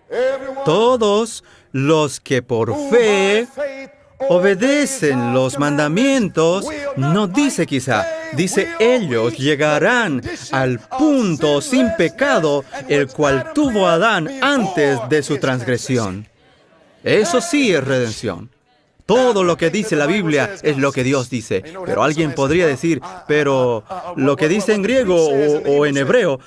Todos los que por fe obedecen los mandamientos. No dice quizá, dice ellos llegarán al punto sin pecado, el cual tuvo Adán antes de su transgresión. Eso sí es redención. Todo lo que dice la Biblia es lo que Dios dice. Pero alguien podría decir, pero lo que dice en griego o en hebreo.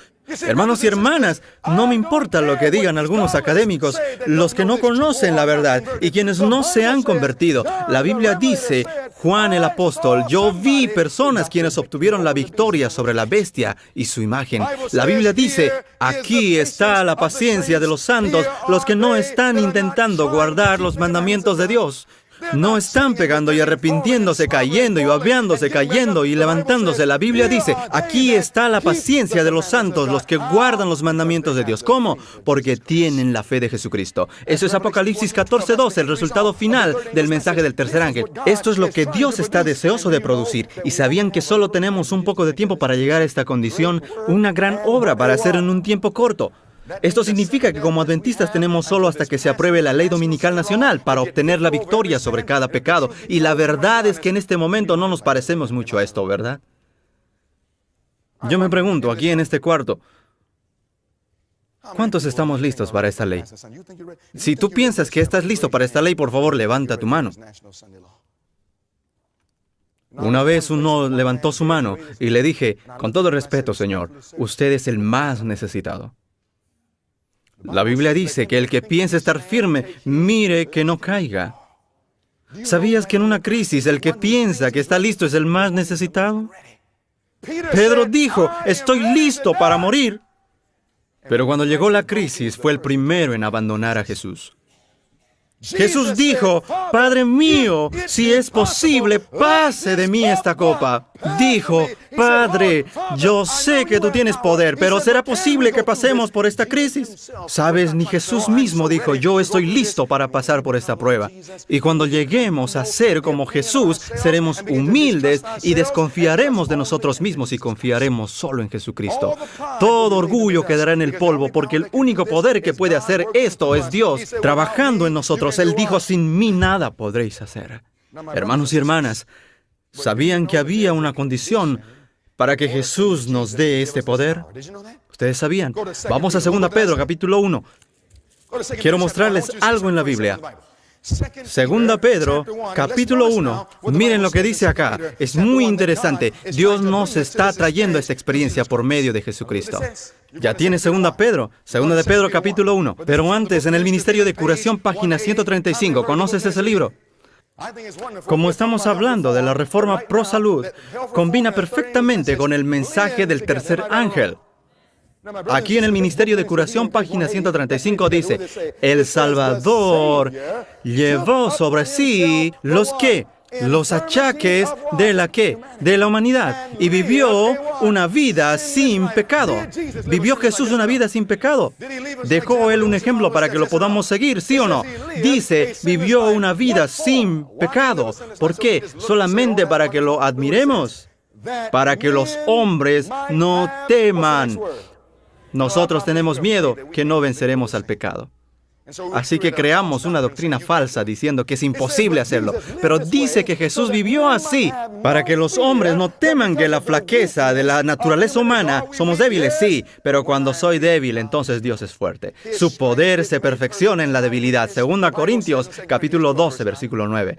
Hermanos y hermanas, no me importa lo que digan algunos académicos, los que no conocen la verdad y quienes no se han convertido. La Biblia dice, Juan el apóstol, yo vi personas quienes obtuvieron la victoria sobre la bestia y su imagen. La Biblia dice, aquí está la paciencia de los santos, los que no están intentando guardar los mandamientos de Dios. No están pegando y arrepintiéndose, cayendo y babeándose, cayendo y levantándose. La Biblia dice, aquí está la paciencia de los santos, los que guardan los mandamientos de Dios. ¿Cómo? Porque tienen la fe de Jesucristo. Eso es Apocalipsis 14:2, el resultado final del mensaje del tercer ángel. Esto es lo que Dios está deseoso de producir. Y sabían que solo tenemos un poco de tiempo para llegar a esta condición, una gran obra para hacer en un tiempo corto. Esto significa que como adventistas tenemos solo hasta que se apruebe la ley dominical nacional para obtener la victoria sobre cada pecado. Y la verdad es que en este momento no nos parecemos mucho a esto, ¿verdad? Yo me pregunto, aquí en este cuarto, ¿cuántos estamos listos para esta ley? Si tú piensas que estás listo para esta ley, por favor, levanta tu mano. Una vez uno levantó su mano y le dije, con todo respeto, Señor, usted es el más necesitado. La Biblia dice que el que piense estar firme, mire que no caiga. ¿Sabías que en una crisis el que piensa que está listo es el más necesitado? Pedro dijo, estoy listo para morir. Pero cuando llegó la crisis, fue el primero en abandonar a Jesús. Jesús dijo, Padre mío, si es posible, pase de mí esta copa. Dijo, Padre, yo sé que tú tienes poder, pero ¿será posible que pasemos por esta crisis? ¿Sabes? Ni Jesús mismo dijo, yo estoy listo para pasar por esta prueba. Y cuando lleguemos a ser como Jesús, seremos humildes y desconfiaremos de nosotros mismos y confiaremos solo en Jesucristo. Todo orgullo quedará en el polvo, porque el único poder que puede hacer esto es Dios, trabajando en nosotros. Él dijo, sin mí nada podréis hacer. Hermanos y hermanas, ¿sabían que había una condición para que Jesús nos dé este poder? ¿Ustedes sabían? Vamos a 2 Pedro, capítulo 1. Quiero mostrarles algo en la Biblia. 2 Pedro, capítulo 1. Miren lo que dice acá. Es muy interesante. Dios nos está trayendo esta experiencia por medio de Jesucristo. Ya tiene 2 Pedro, capítulo 1. Pero antes, en el Ministerio de Curación, página 135. ¿Conoces ese libro? Como estamos hablando de la reforma pro salud, combina perfectamente con el mensaje del tercer ángel. Aquí en el Ministerio de Curación, página 135, dice, el Salvador llevó sobre sí los achaques de la ¿qué? De la humanidad. Y vivió una vida sin pecado. ¿Vivió Jesús una vida sin pecado? ¿Dejó Él un ejemplo para que lo podamos seguir, sí o no? Dice, vivió una vida sin pecado. ¿Por qué? Solamente para que lo admiremos. Para que los hombres no teman. Nosotros tenemos miedo que no venceremos al pecado. Así que creamos una doctrina falsa diciendo que es imposible hacerlo. Pero dice que Jesús vivió así para que los hombres no teman que la flaqueza de la naturaleza humana, somos débiles, sí, pero cuando soy débil, entonces Dios es fuerte. Su poder se perfecciona en la debilidad. 2 Corintios, capítulo 12, versículo 9.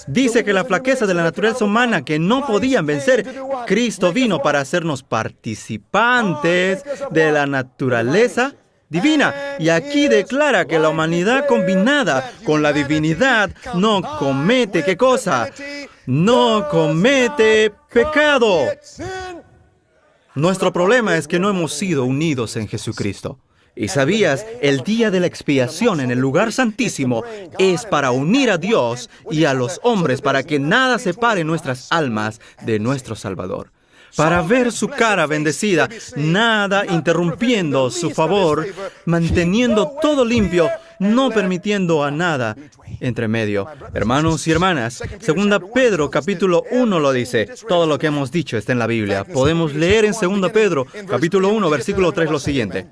Dice que la flaqueza de la naturaleza humana que no podían vencer, Cristo vino para hacernos participantes de la naturaleza divina. Y aquí declara que la humanidad combinada con la divinidad no comete, ¿qué cosa? No comete pecado. Nuestro problema es que no hemos sido unidos en Jesucristo. Y sabías, el día de la expiación en el lugar santísimo es para unir a Dios y a los hombres para que nada separe nuestras almas de nuestro Salvador. Para ver su cara bendecida, nada interrumpiendo su favor, manteniendo todo limpio, no permitiendo a nada entre medio. Hermanos y hermanas, 2 Pedro capítulo 1 lo dice. Todo lo que hemos dicho está en la Biblia. Podemos leer en 2 Pedro capítulo 1 versículo 3 lo siguiente.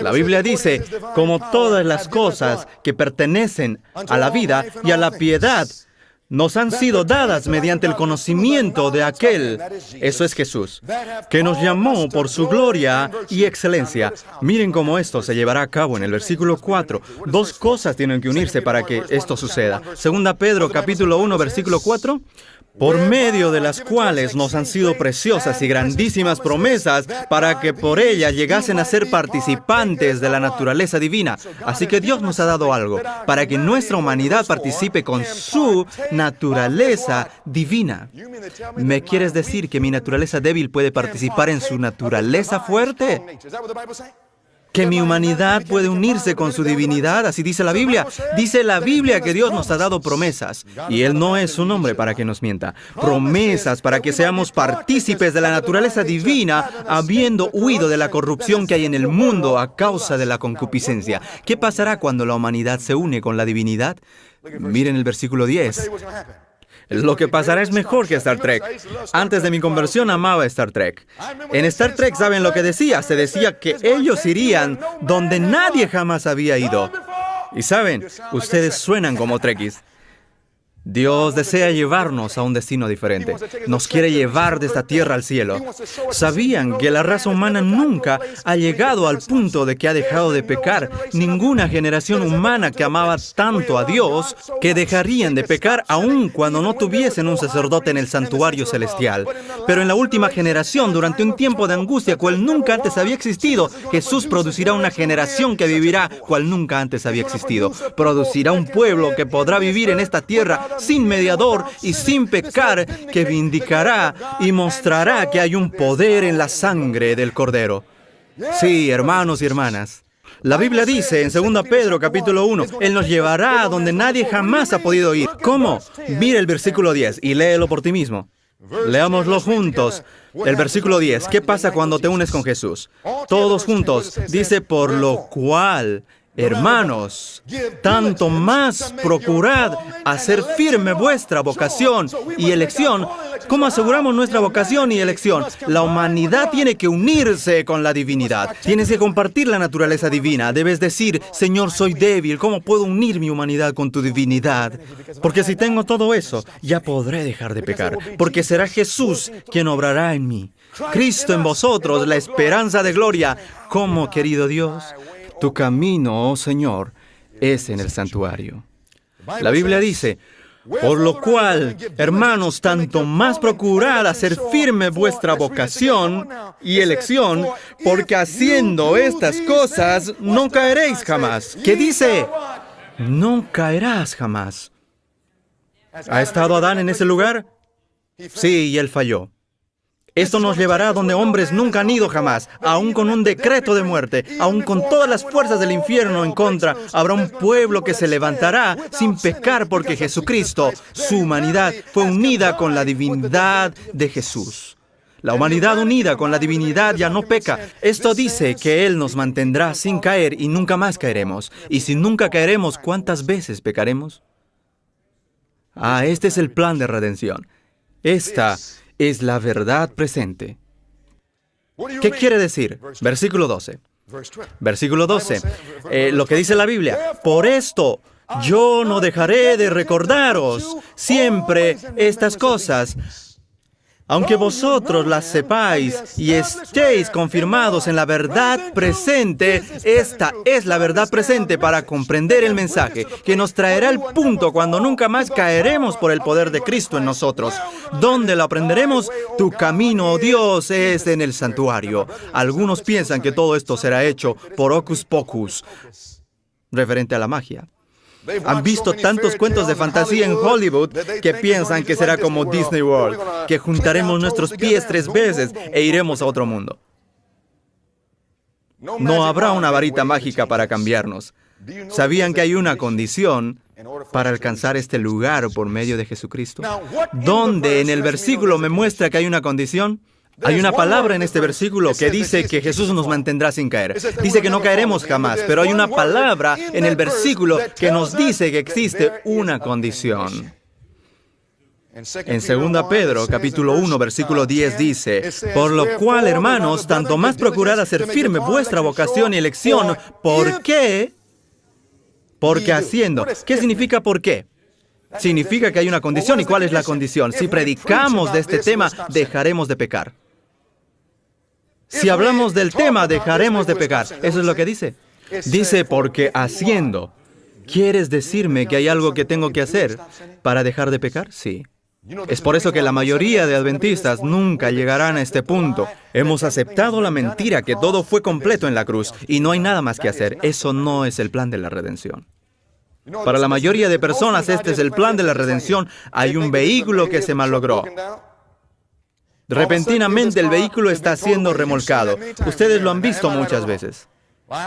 La Biblia dice, como todas las cosas que pertenecen a la vida y a la piedad, nos han sido dadas mediante el conocimiento de aquel, eso es Jesús, que nos llamó por su gloria y excelencia. Miren cómo esto se llevará a cabo en el versículo 4. Dos cosas tienen que unirse para que esto suceda. 2 Pedro capítulo 1 versículo 4. Por medio de las cuales nos han sido preciosas y grandísimas promesas para que por ellas llegasen a ser participantes de la naturaleza divina. Así que Dios nos ha dado algo para que nuestra humanidad participe con su naturaleza divina. ¿Me quieres decir que mi naturaleza débil puede participar en su naturaleza fuerte? ¿Que mi humanidad puede unirse con su divinidad? Así dice la Biblia. Dice la Biblia que Dios nos ha dado promesas. Y Él no es un hombre para que nos mienta. Promesas para que seamos partícipes de la naturaleza divina, habiendo huido de la corrupción que hay en el mundo a causa de la concupiscencia. ¿Qué pasará cuando la humanidad se une con la divinidad? Miren el versículo 10. Lo que pasará es mejor que Star Trek. Antes de mi conversión amaba Star Trek. En Star Trek, ¿saben lo que decía? Se decía que ellos irían donde nadie jamás había ido. Y saben, ustedes suenan como Trekkies. Dios desea llevarnos a un destino diferente. Nos quiere llevar de esta tierra al cielo. ¿Sabían que la raza humana nunca ha llegado al punto de que ha dejado de pecar? Ninguna generación humana que amaba tanto a Dios que dejarían de pecar aun cuando no tuviesen un sacerdote en el santuario celestial. Pero en la última generación, durante un tiempo de angustia cual nunca antes había existido, Jesús producirá una generación que vivirá cual nunca antes había existido. Producirá un pueblo que podrá vivir en esta tierra sin mediador y sin pecar, que vindicará y mostrará que hay un poder en la sangre del Cordero. Sí, hermanos y hermanas. La Biblia dice en 2 Pedro capítulo 1, Él nos llevará a donde nadie jamás ha podido ir. ¿Cómo? Mira el versículo 10 y léelo por ti mismo. Leámoslo juntos. El versículo 10. ¿Qué pasa cuando te unes con Jesús? Todos juntos. Dice, por lo cual, hermanos, tanto más procurad hacer firme vuestra vocación y elección. ¿Cómo aseguramos nuestra vocación y elección? La humanidad tiene que unirse con la divinidad. Tienes que compartir la naturaleza divina. Debes decir, Señor, soy débil. ¿Cómo puedo unir mi humanidad con tu divinidad? Porque si tengo todo eso, ya podré dejar de pecar. Porque será Jesús quien obrará en mí. Cristo en vosotros, la esperanza de gloria. ¿Cómo, querido Dios? Tu camino, oh Señor, es en el santuario. La Biblia dice, por lo cual, hermanos, tanto más procurad hacer firme vuestra vocación y elección, porque haciendo estas cosas no caeréis jamás. ¿Qué dice? No caerás jamás. ¿Ha estado Adán en ese lugar? Sí, y él falló. Esto nos llevará a donde hombres nunca han ido jamás, aún con un decreto de muerte, aún con todas las fuerzas del infierno en contra. Habrá un pueblo que se levantará sin pecar porque Jesucristo, su humanidad, fue unida con la divinidad de Jesús. La humanidad unida con la divinidad ya no peca. Esto dice que Él nos mantendrá sin caer y nunca más caeremos. Y si nunca caeremos, ¿cuántas veces pecaremos? Este es el plan de redención. Esta es la verdad presente. ¿Qué quiere decir? Versículo 12. Versículo 12. Lo que dice la Biblia. Por esto, yo no dejaré de recordaros siempre estas cosas, aunque vosotros las sepáis y estéis confirmados en la verdad presente. Esta es la verdad presente para comprender el mensaje, que nos traerá el punto cuando nunca más caeremos por el poder de Cristo en nosotros. ¿Dónde lo aprenderemos? Tu camino, oh Dios, es en el santuario. Algunos piensan que todo esto será hecho por hocus pocus, referente a la magia. Han visto tantos cuentos de fantasía en Hollywood que piensan que será como Disney World, que juntaremos nuestros pies 3 veces e iremos a otro mundo. No habrá una varita mágica para cambiarnos. ¿Sabían que hay una condición para alcanzar este lugar por medio de Jesucristo? ¿Dónde en el versículo me muestra que hay una condición? Hay una palabra en este versículo que dice que Jesús nos mantendrá sin caer. Dice que no caeremos jamás, pero hay una palabra en el versículo que nos dice que existe una condición. En 2 Pedro, capítulo 1, versículo 10 dice, por lo cual, hermanos, tanto más procurad hacer firme vuestra vocación y elección. ¿Por qué? Porque haciendo. ¿Qué significa por qué? Significa que hay una condición. ¿Y cuál es la condición? Si predicamos de este tema, dejaremos de pecar. Si hablamos del tema, dejaremos de pecar. Eso es lo que dice. Dice, porque haciendo. ¿Quieres decirme que hay algo que tengo que hacer para dejar de pecar? Sí. Es por eso que la mayoría de adventistas nunca llegarán a este punto. Hemos aceptado la mentira que todo fue completo en la cruz y no hay nada más que hacer. Eso no es el plan de la redención. Para la mayoría de personas, este es el plan de la redención. Hay un vehículo que se malogró. Repentinamente el vehículo está siendo remolcado. Ustedes lo han visto muchas veces.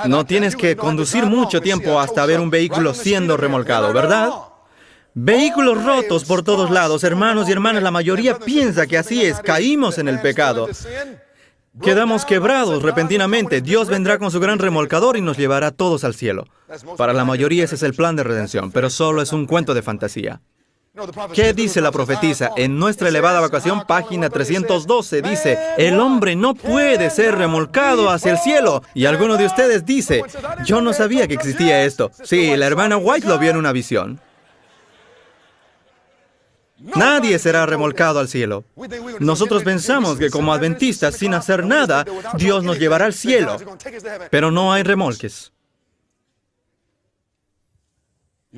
No tienes que conducir mucho tiempo hasta ver un vehículo siendo remolcado, ¿verdad? Vehículos rotos por todos lados, hermanos y hermanas, la mayoría piensa que así es. Caímos en el pecado. Quedamos quebrados repentinamente. Dios vendrá con su gran remolcador y nos llevará todos al cielo. Para la mayoría ese es el plan de redención, pero solo es un cuento de fantasía. ¿Qué dice la profetisa? En nuestra elevada vocación, página 312, dice, el hombre no puede ser remolcado hacia el cielo. Y alguno de ustedes dice, yo no sabía que existía esto. Sí, la hermana White lo vio en una visión. Nadie será remolcado al cielo. Nosotros pensamos que como adventistas, sin hacer nada, Dios nos llevará al cielo. Pero no hay remolques.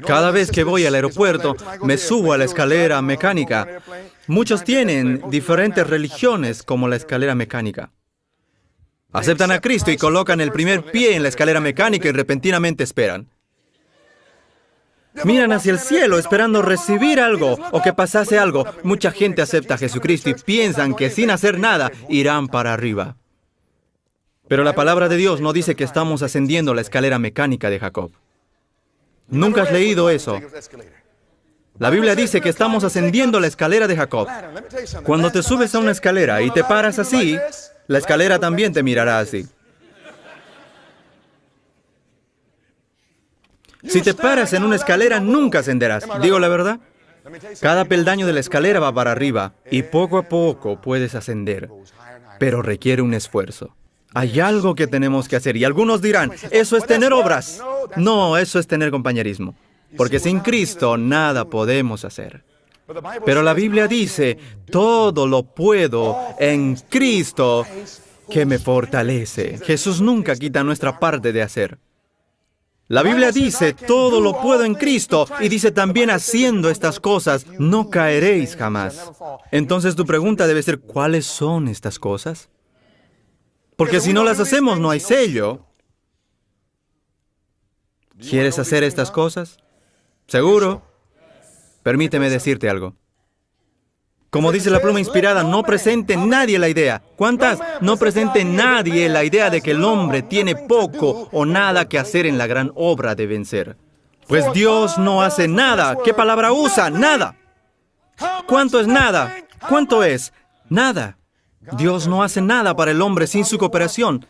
Cada vez que voy al aeropuerto, me subo a la escalera mecánica. Muchos tienen diferentes religiones como la escalera mecánica. Aceptan a Cristo y colocan el primer pie en la escalera mecánica y repentinamente esperan. Miran hacia el cielo esperando recibir algo o que pasase algo. Mucha gente acepta a Jesucristo y piensan que sin hacer nada irán para arriba. Pero la palabra de Dios no dice que estamos ascendiendo la escalera mecánica de Jacob. ¿Nunca has leído eso? La Biblia dice que estamos ascendiendo la escalera de Jacob. Cuando te subes a una escalera y te paras así, la escalera también te mirará así. Si te paras en una escalera, nunca ascenderás. ¿Digo la verdad? Cada peldaño de la escalera va para arriba y poco a poco puedes ascender, pero requiere un esfuerzo. Hay algo que tenemos que hacer y algunos dirán, eso es tener obras. No, eso es tener compañerismo, porque sin Cristo nada podemos hacer. Pero la Biblia dice, todo lo puedo en Cristo que me fortalece. Jesús nunca quita nuestra parte de hacer. La Biblia dice, todo lo puedo en Cristo, y dice también, haciendo estas cosas, no caeréis jamás. Entonces tu pregunta debe ser, ¿cuáles son estas cosas? Porque si no las hacemos, no hay sello. ¿Quieres hacer estas cosas? ¿Seguro? Permíteme decirte algo. Como dice la pluma inspirada, no presente nadie la idea. ¿Cuántas? No presente nadie la idea de que el hombre tiene poco o nada que hacer en la gran obra de vencer. Pues Dios no hace nada. ¿Qué palabra usa? Nada. ¿Cuánto es nada? ¿Cuánto es? Nada. Dios no hace nada para el hombre sin su cooperación.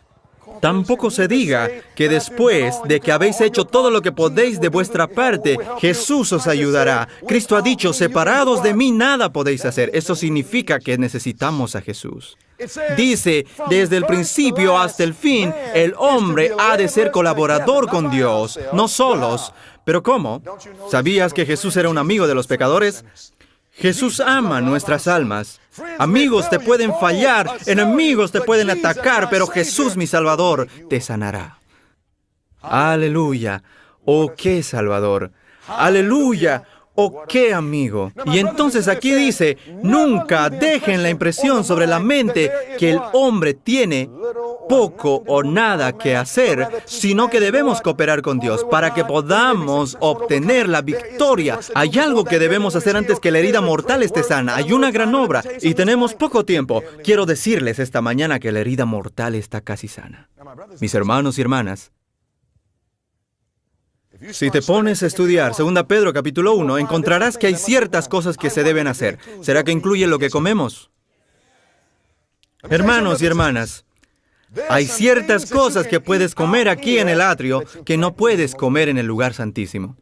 Tampoco se diga que después de que habéis hecho todo lo que podéis de vuestra parte, Jesús os ayudará. Cristo ha dicho, separados de mí nada podéis hacer. Eso significa que necesitamos a Jesús. Dice, desde el principio hasta el fin, el hombre ha de ser colaborador con Dios, no solos. ¿Pero cómo? ¿Sabías que Jesús era un amigo de los pecadores? Jesús ama nuestras almas. Amigos te pueden fallar, enemigos te pueden atacar, pero Jesús, mi Salvador, te sanará. Aleluya. Oh, qué Salvador. Aleluya. ¡Oh, qué amigo! Y entonces aquí dice, nunca dejen la impresión sobre la mente que el hombre tiene poco o nada que hacer, sino que debemos cooperar con Dios para que podamos obtener la victoria. Hay algo que debemos hacer antes que la herida mortal esté sana. Hay una gran obra y tenemos poco tiempo. Quiero decirles esta mañana que la herida mortal está casi sana. Mis hermanos y hermanas, si te pones a estudiar 2 Pedro capítulo 1, encontrarás que hay ciertas cosas que se deben hacer. ¿Será que incluye lo que comemos? Hermanos y hermanas, hay ciertas cosas que puedes comer aquí en el atrio que no puedes comer en el lugar santísimo.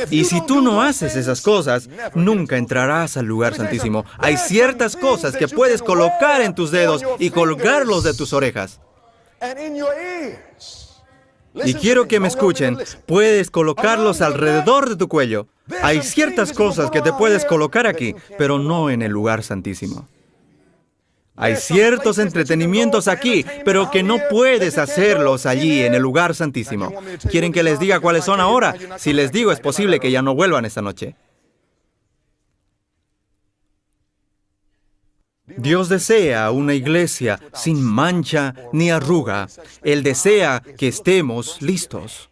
Y si tú no haces esas cosas, nunca entrarás al lugar santísimo. Hay ciertas cosas que puedes colocar en tus dedos y colgarlos de tus orejas. Y quiero que me escuchen, puedes colocarlos alrededor de tu cuello. Hay ciertas cosas que te puedes colocar aquí, pero no en el lugar santísimo. Hay ciertos entretenimientos aquí, pero que no puedes hacerlos allí en el lugar santísimo. ¿Quieren que les diga cuáles son ahora? Si les digo, es posible que ya no vuelvan esta noche. Dios desea una iglesia sin mancha ni arruga. Él desea que estemos listos.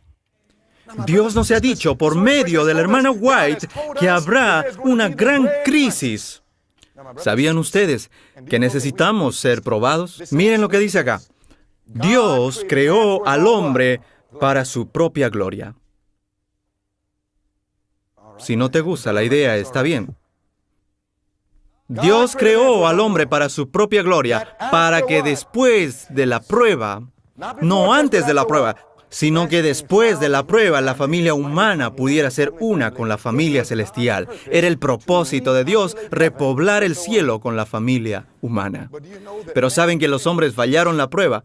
Dios nos ha dicho por medio de la hermana White que habrá una gran crisis. ¿Sabían ustedes que necesitamos ser probados? Miren lo que dice acá. Dios creó al hombre para su propia gloria. Si no te gusta la idea, está bien. Dios creó al hombre para su propia gloria, para que después de la prueba, no antes de la prueba, sino que después de la prueba la familia humana pudiera ser una con la familia celestial. Era el propósito de Dios repoblar el cielo con la familia humana. Pero ¿saben que los hombres fallaron la prueba?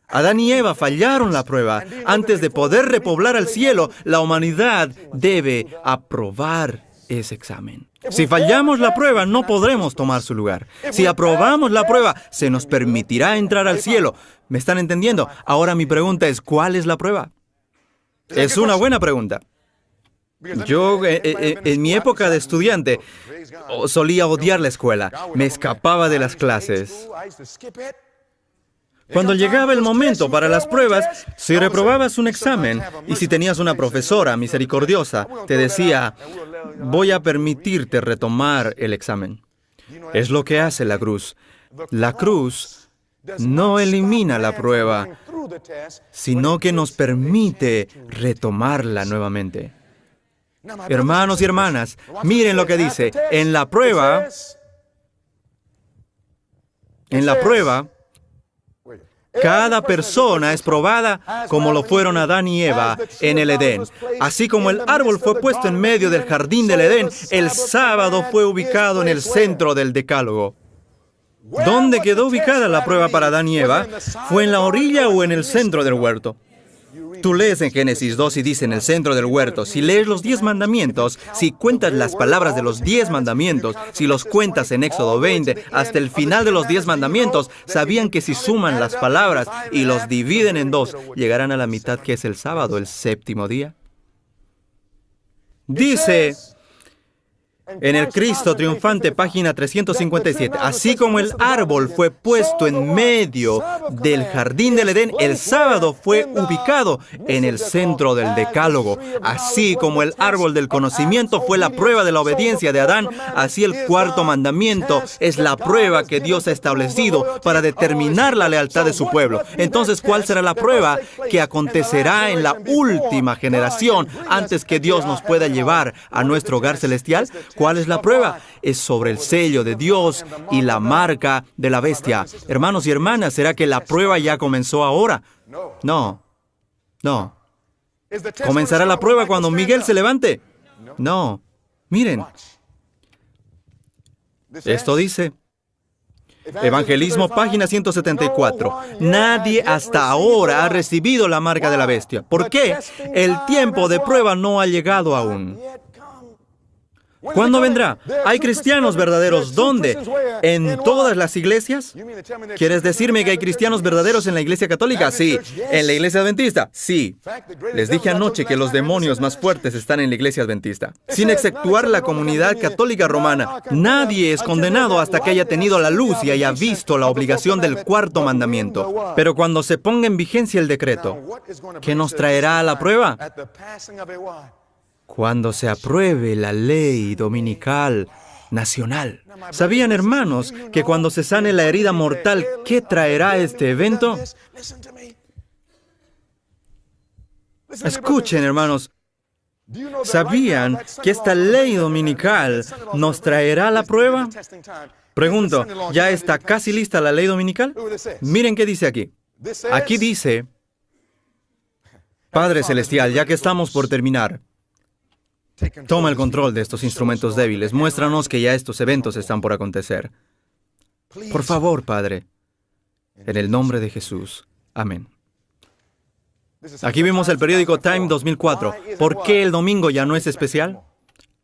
Adán y Eva fallaron la prueba. Antes de poder repoblar el cielo, la humanidad debe aprobar ese examen. Si fallamos la prueba, no podremos tomar su lugar. Si aprobamos la prueba, se nos permitirá entrar al cielo. ¿Me están entendiendo? Ahora mi pregunta es, ¿cuál es la prueba? Es una buena pregunta. Yo, en mi época de estudiante, solía odiar la escuela. Me escapaba de las clases. Cuando llegaba el momento para las pruebas, si reprobabas un examen y si tenías una profesora misericordiosa, te decía, voy a permitirte retomar el examen. Es lo que hace la cruz. La cruz no elimina la prueba, sino que nos permite retomarla nuevamente. Hermanos y hermanas, miren lo que dice. En la prueba, cada persona es probada como lo fueron Adán y Eva en el Edén. Así como el árbol fue puesto en medio del jardín del Edén, el sábado fue ubicado en el centro del decálogo. ¿Dónde quedó ubicada la prueba para Adán y Eva? ¿Fue en la orilla o en el centro del huerto? Tú lees en Génesis 2 y dice en el centro del huerto. Si lees los 10 mandamientos, si cuentas las palabras de los 10 mandamientos, si los cuentas en Éxodo 20, hasta el final de los 10 mandamientos, ¿sabían que si suman las palabras y los dividen en 2, llegarán a la mitad que es el sábado, el séptimo día? Dice en el Cristo Triunfante, página 357, así como el árbol fue puesto en medio del jardín del Edén, el sábado fue ubicado en el centro del decálogo. Así como el árbol del conocimiento fue la prueba de la obediencia de Adán, así el cuarto mandamiento es la prueba que Dios ha establecido para determinar la lealtad de su pueblo. Entonces, ¿cuál será la prueba que acontecerá en la última generación antes que Dios nos pueda llevar a nuestro hogar celestial? ¿Cuál es la prueba? Es sobre el sello de Dios y la marca de la bestia. Hermanos y hermanas, ¿será que la prueba ya comenzó ahora? No. ¿Comenzará la prueba cuando Miguel se levante? No. Miren. Esto dice, Evangelismo, página 174. Nadie hasta ahora ha recibido la marca de la bestia. ¿Por qué? El tiempo de prueba no ha llegado aún. ¿Cuándo vendrá? ¿Hay cristianos verdaderos dónde? ¿En todas las iglesias? ¿Quieres decirme que hay cristianos verdaderos en la iglesia católica? Sí. ¿En la iglesia adventista? Sí. Les dije anoche que los demonios más fuertes están en la iglesia adventista. Sin exceptuar la comunidad católica romana, nadie es condenado hasta que haya tenido la luz y haya visto la obligación del cuarto mandamiento. Pero cuando se ponga en vigencia el decreto, ¿qué nos traerá a la prueba? Cuando se apruebe la ley dominical nacional. ¿Sabían, hermanos, que cuando se sane la herida mortal, qué traerá este evento? Escuchen, hermanos. ¿Sabían que esta ley dominical nos traerá la prueba? Pregunto, ¿ya está casi lista la ley dominical? Miren qué dice aquí. Aquí dice, Padre Celestial, ya que estamos por terminar, toma el control de estos instrumentos débiles. Muéstranos que ya estos eventos están por acontecer. Por favor, Padre, en el nombre de Jesús. Amén. Aquí vemos el periódico Time 2004. ¿Por qué el domingo ya no es especial?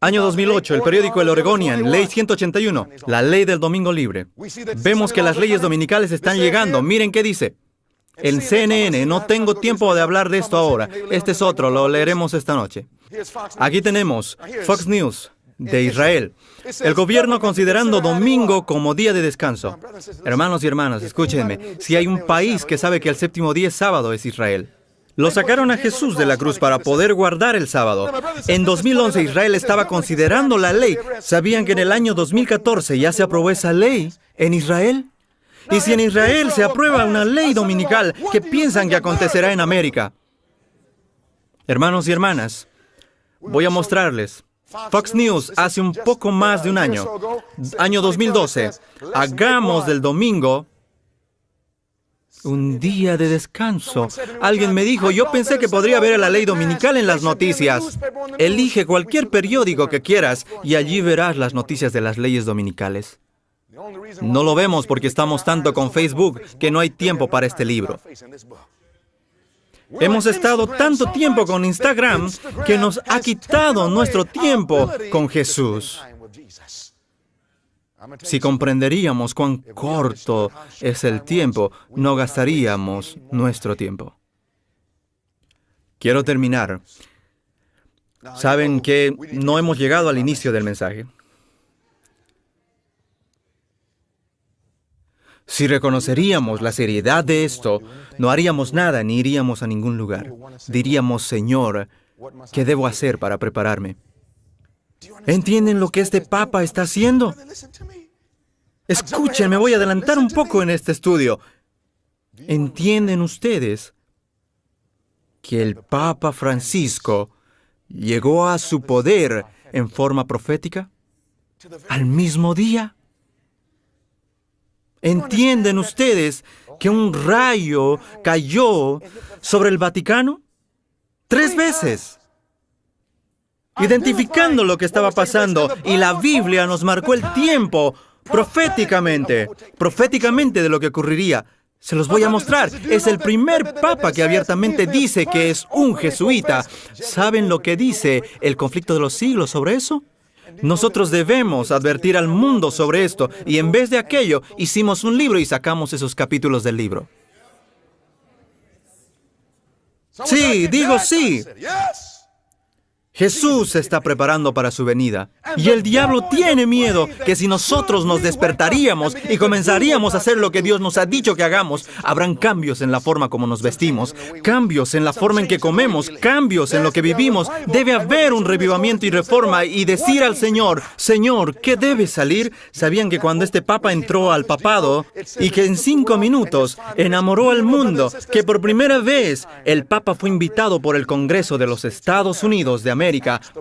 Año 2008, el periódico El Oregonian, Ley 181, la ley del domingo libre. Vemos que las leyes dominicales están llegando. Miren qué dice. En CNN, no tengo tiempo de hablar de esto ahora. Este es otro, lo leeremos esta noche. Aquí tenemos Fox News de Israel. El gobierno considerando domingo como día de descanso. Hermanos y hermanas, escúchenme. Si hay un país que sabe que el séptimo día es sábado, es Israel. Lo sacaron a Jesús de la cruz para poder guardar el sábado. En 2011 Israel estaba considerando la ley. ¿Sabían que en el año 2014 ya se aprobó esa ley en Israel? Y si en Israel se aprueba una ley dominical, ¿qué piensan que acontecerá en América? Hermanos y hermanas, voy a mostrarles. Fox News hace un poco más de un año, año 2012, hagamos del domingo un día de descanso. Alguien me dijo, yo pensé que podría ver la ley dominical en las noticias. Elige cualquier periódico que quieras y allí verás las noticias de las leyes dominicales. No lo vemos porque estamos tanto con Facebook que no hay tiempo para este libro. Hemos estado tanto tiempo con Instagram que nos ha quitado nuestro tiempo con Jesús. Si comprenderíamos cuán corto es el tiempo, no gastaríamos nuestro tiempo. Quiero terminar. Saben que no hemos llegado al inicio del mensaje. Si reconoceríamos la seriedad de esto, no haríamos nada ni iríamos a ningún lugar. Diríamos, Señor, ¿qué debo hacer para prepararme? ¿Entienden lo que este Papa está haciendo? Escuchen, me voy a adelantar un poco en este estudio. ¿Entienden ustedes que el Papa Francisco llegó a su poder en forma profética al mismo día? ¿Entienden ustedes que un rayo cayó sobre el Vaticano? 3 veces. Identificando lo que estaba pasando, y la Biblia nos marcó el tiempo proféticamente de lo que ocurriría. Se los voy a mostrar. Es el primer papa que abiertamente dice que es un jesuita. ¿Saben lo que dice el conflicto de los siglos sobre eso? Nosotros debemos advertir al mundo sobre esto, y en vez de aquello, hicimos un libro y sacamos esos capítulos del libro. Sí, digo sí. Jesús se está preparando para su venida. Y el diablo tiene miedo que si nosotros nos despertaríamos y comenzaríamos a hacer lo que Dios nos ha dicho que hagamos, habrán cambios en la forma como nos vestimos, cambios en la forma en que comemos, cambios en lo que vivimos. Debe haber un revivamiento y reforma y decir al Señor, Señor, ¿qué debe salir? ¿Sabían que cuando este Papa entró al papado y que en 5 minutos enamoró al mundo, que por primera vez el Papa fue invitado por el Congreso de los Estados Unidos de América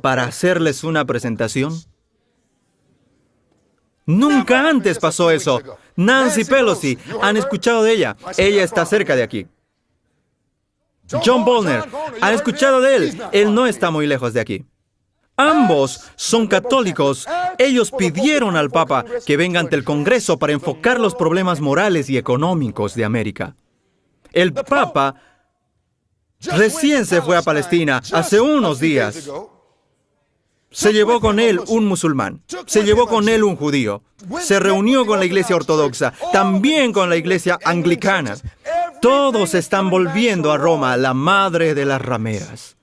para hacerles una presentación? Nunca antes pasó eso. Nancy Pelosi, ¿han escuchado de ella? Ella está cerca de aquí. John Bolton, ¿han escuchado de él? Él no está muy lejos de aquí. Ambos son católicos. Ellos pidieron al Papa que venga ante el Congreso para enfocar los problemas morales y económicos de América. El Papa recién se fue a Palestina hace unos días. Se llevó con él un musulmán, se llevó con él un judío, se reunió con la iglesia ortodoxa, también con la iglesia anglicana. Todos están volviendo a Roma, la madre de las rameras.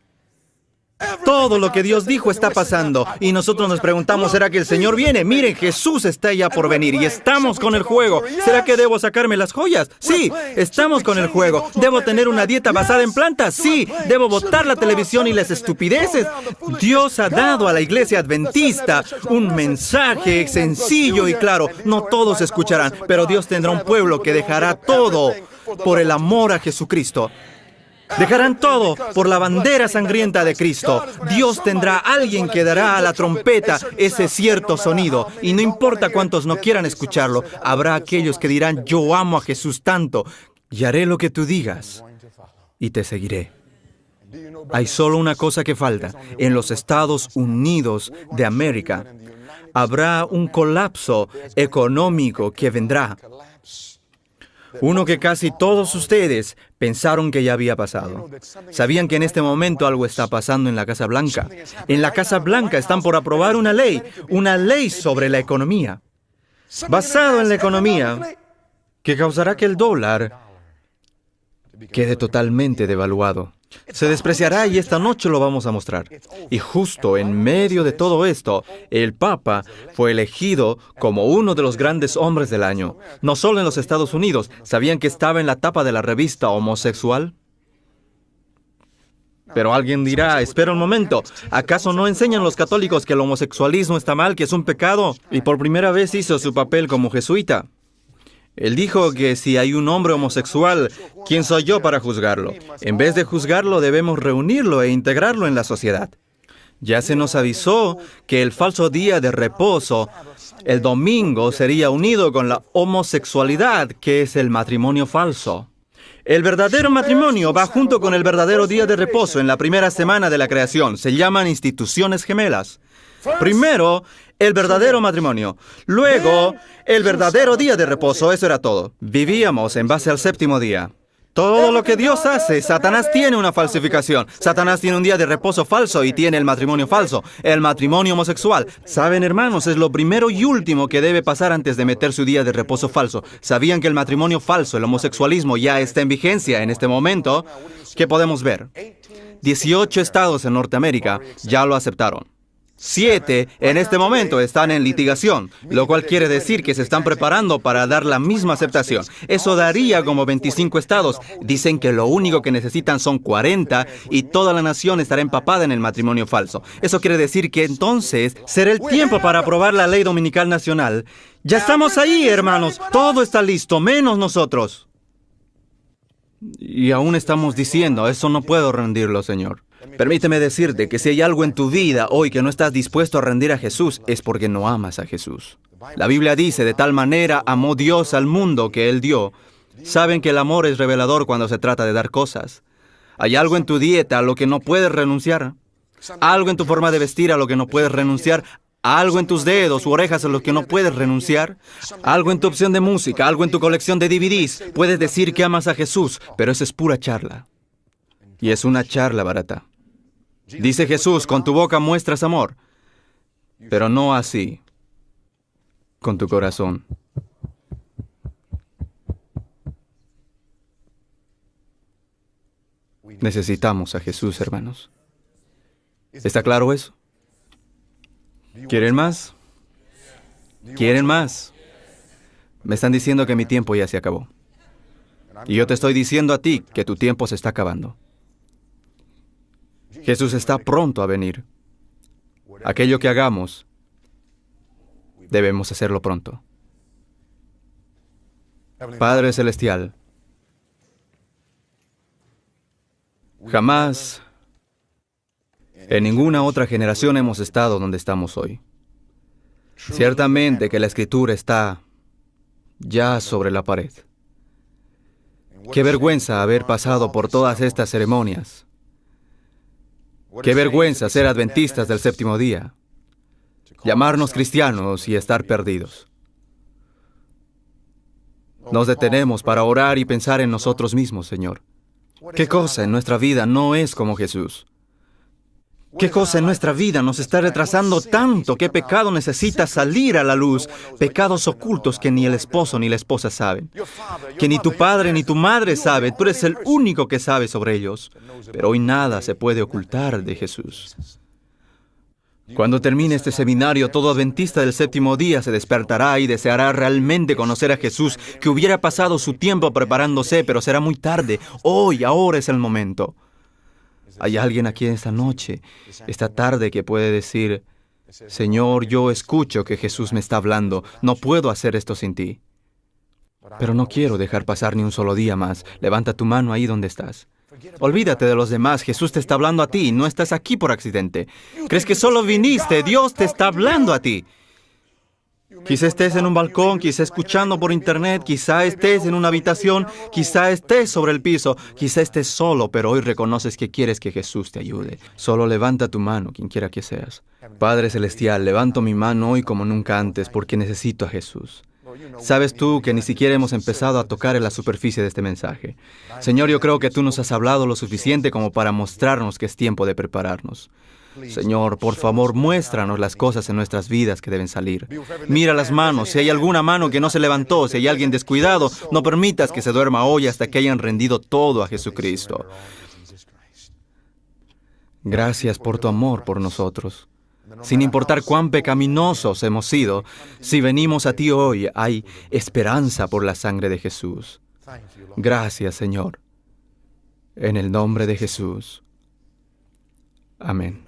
Todo lo que Dios dijo está pasando y nosotros nos preguntamos, ¿será que el Señor viene? Miren, Jesús está ya por venir y estamos con el juego. ¿Será que debo sacarme las joyas? Sí, estamos con el juego. ¿Debo tener una dieta basada en plantas? Sí. ¿Debo botar la televisión y las estupideces? Dios ha dado a la iglesia adventista un mensaje sencillo y claro. No todos escucharán, pero Dios tendrá un pueblo que dejará todo por el amor a Jesucristo. Dejarán todo por la bandera sangrienta de Cristo. Dios tendrá a alguien que dará a la trompeta ese cierto sonido. Y no importa cuántos no quieran escucharlo, habrá aquellos que dirán, yo amo a Jesús tanto, y haré lo que tú digas, y te seguiré. Hay solo una cosa que falta. En los Estados Unidos de América habrá un colapso económico que vendrá. Uno que casi todos ustedes pensaron que ya había pasado. Sabían que en este momento algo está pasando en la Casa Blanca. En la Casa Blanca están por aprobar una ley sobre la economía, basado en la economía, que causará que el dólar quede totalmente devaluado. Se despreciará y esta noche lo vamos a mostrar. Y justo en medio de todo esto, el Papa fue elegido como uno de los grandes hombres del año. No solo en los Estados Unidos, ¿sabían que estaba en la tapa de la revista Homosexual? Pero alguien dirá, espera un momento, ¿acaso no enseñan los católicos que el homosexualismo está mal, que es un pecado? Y por primera vez hizo su papel como jesuita. Él dijo que si hay un hombre homosexual, ¿quién soy yo para juzgarlo? En vez de juzgarlo, debemos reunirlo e integrarlo en la sociedad. Ya se nos avisó que el falso día de reposo, el domingo, sería unido con la homosexualidad, que es el matrimonio falso. El verdadero matrimonio va junto con el verdadero día de reposo en la primera semana de la creación. Se llaman instituciones gemelas. Primero, el verdadero matrimonio. Luego, el verdadero día de reposo. Eso era todo. Vivíamos en base al séptimo día. Todo lo que Dios hace, Satanás tiene una falsificación. Satanás tiene un día de reposo falso y tiene el matrimonio falso, el matrimonio homosexual. Saben, hermanos, es lo primero y último que debe pasar antes de meter su día de reposo falso. ¿Sabían que el matrimonio falso, el homosexualismo, ya está en vigencia en este momento? ¿Qué podemos ver? 18 estados en Norteamérica ya lo aceptaron. 7 en este momento están en litigación, lo cual quiere decir que se están preparando para dar la misma aceptación. Eso daría como 25 estados. Dicen que lo único que necesitan son 40 y toda la nación estará empapada en el matrimonio falso. Eso quiere decir que entonces será el tiempo para aprobar la ley dominical nacional. Ya estamos ahí, hermanos. Todo está listo, menos nosotros. Y aún estamos diciendo, eso no puedo rendirlo, Señor. Permíteme decirte que si hay algo en tu vida hoy que no estás dispuesto a rendir a Jesús, es porque no amas a Jesús. La Biblia dice, de tal manera amó Dios al mundo que Él dio. Saben que el amor es revelador cuando se trata de dar cosas. Hay algo en tu dieta a lo que no puedes renunciar. Algo en tu forma de vestir a lo que no puedes renunciar. Algo en tus dedos u orejas a lo que no puedes renunciar. Algo en tu opción de música, algo en tu colección de DVDs. Puedes decir que amas a Jesús, pero eso es pura charla. Y es una charla barata. Dice Jesús, con tu boca muestras amor, pero no así con tu corazón. Necesitamos a Jesús, hermanos. ¿Está claro eso? ¿Quieren más? ¿Quieren más? Me están diciendo que mi tiempo ya se acabó. Y yo te estoy diciendo a ti que tu tiempo se está acabando. Jesús está pronto a venir. Aquello que hagamos, debemos hacerlo pronto. Padre Celestial, jamás en ninguna otra generación hemos estado donde estamos hoy. Ciertamente que la Escritura está ya sobre la pared. Qué vergüenza haber pasado por todas estas ceremonias. Qué vergüenza ser adventistas del séptimo día, llamarnos cristianos y estar perdidos. Nos detenemos para orar y pensar en nosotros mismos, Señor. ¿Qué cosa en nuestra vida no es como Jesús? ¿Qué cosa en nuestra vida nos está retrasando tanto? ¿Qué pecado necesita salir a la luz? Pecados ocultos que ni el esposo ni la esposa saben. Que ni tu padre ni tu madre sabe. Tú eres el único que sabe sobre ellos. Pero hoy nada se puede ocultar de Jesús. Cuando termine este seminario, todo adventista del séptimo día se despertará y deseará realmente conocer a Jesús, que hubiera pasado su tiempo preparándose, pero será muy tarde. Hoy, ahora es el momento. ¿Hay alguien aquí esta noche, esta tarde, que puede decir, Señor, yo escucho que Jesús me está hablando, no puedo hacer esto sin ti? Pero no quiero dejar pasar ni un solo día más. Levanta tu mano ahí donde estás. Olvídate de los demás, Jesús te está hablando a ti, no estás aquí por accidente. ¿Crees que solo viniste? Dios te está hablando a ti. Quizá estés en un balcón, quizá escuchando por internet, quizá estés en una habitación, quizá estés sobre el piso, quizá estés solo, pero hoy reconoces que quieres que Jesús te ayude. Solo levanta tu mano, quien quiera que seas. Padre Celestial, levanto mi mano hoy como nunca antes porque necesito a Jesús. Sabes tú que ni siquiera hemos empezado a tocar en la superficie de este mensaje. Señor, yo creo que tú nos has hablado lo suficiente como para mostrarnos que es tiempo de prepararnos. Señor, por favor, muéstranos las cosas en nuestras vidas que deben salir. Mira las manos, si hay alguna mano que no se levantó, si hay alguien descuidado, no permitas que se duerma hoy hasta que hayan rendido todo a Jesucristo. Gracias por tu amor por nosotros. Sin importar cuán pecaminosos hemos sido, si venimos a ti hoy, hay esperanza por la sangre de Jesús. Gracias, Señor. En el nombre de Jesús. Amén.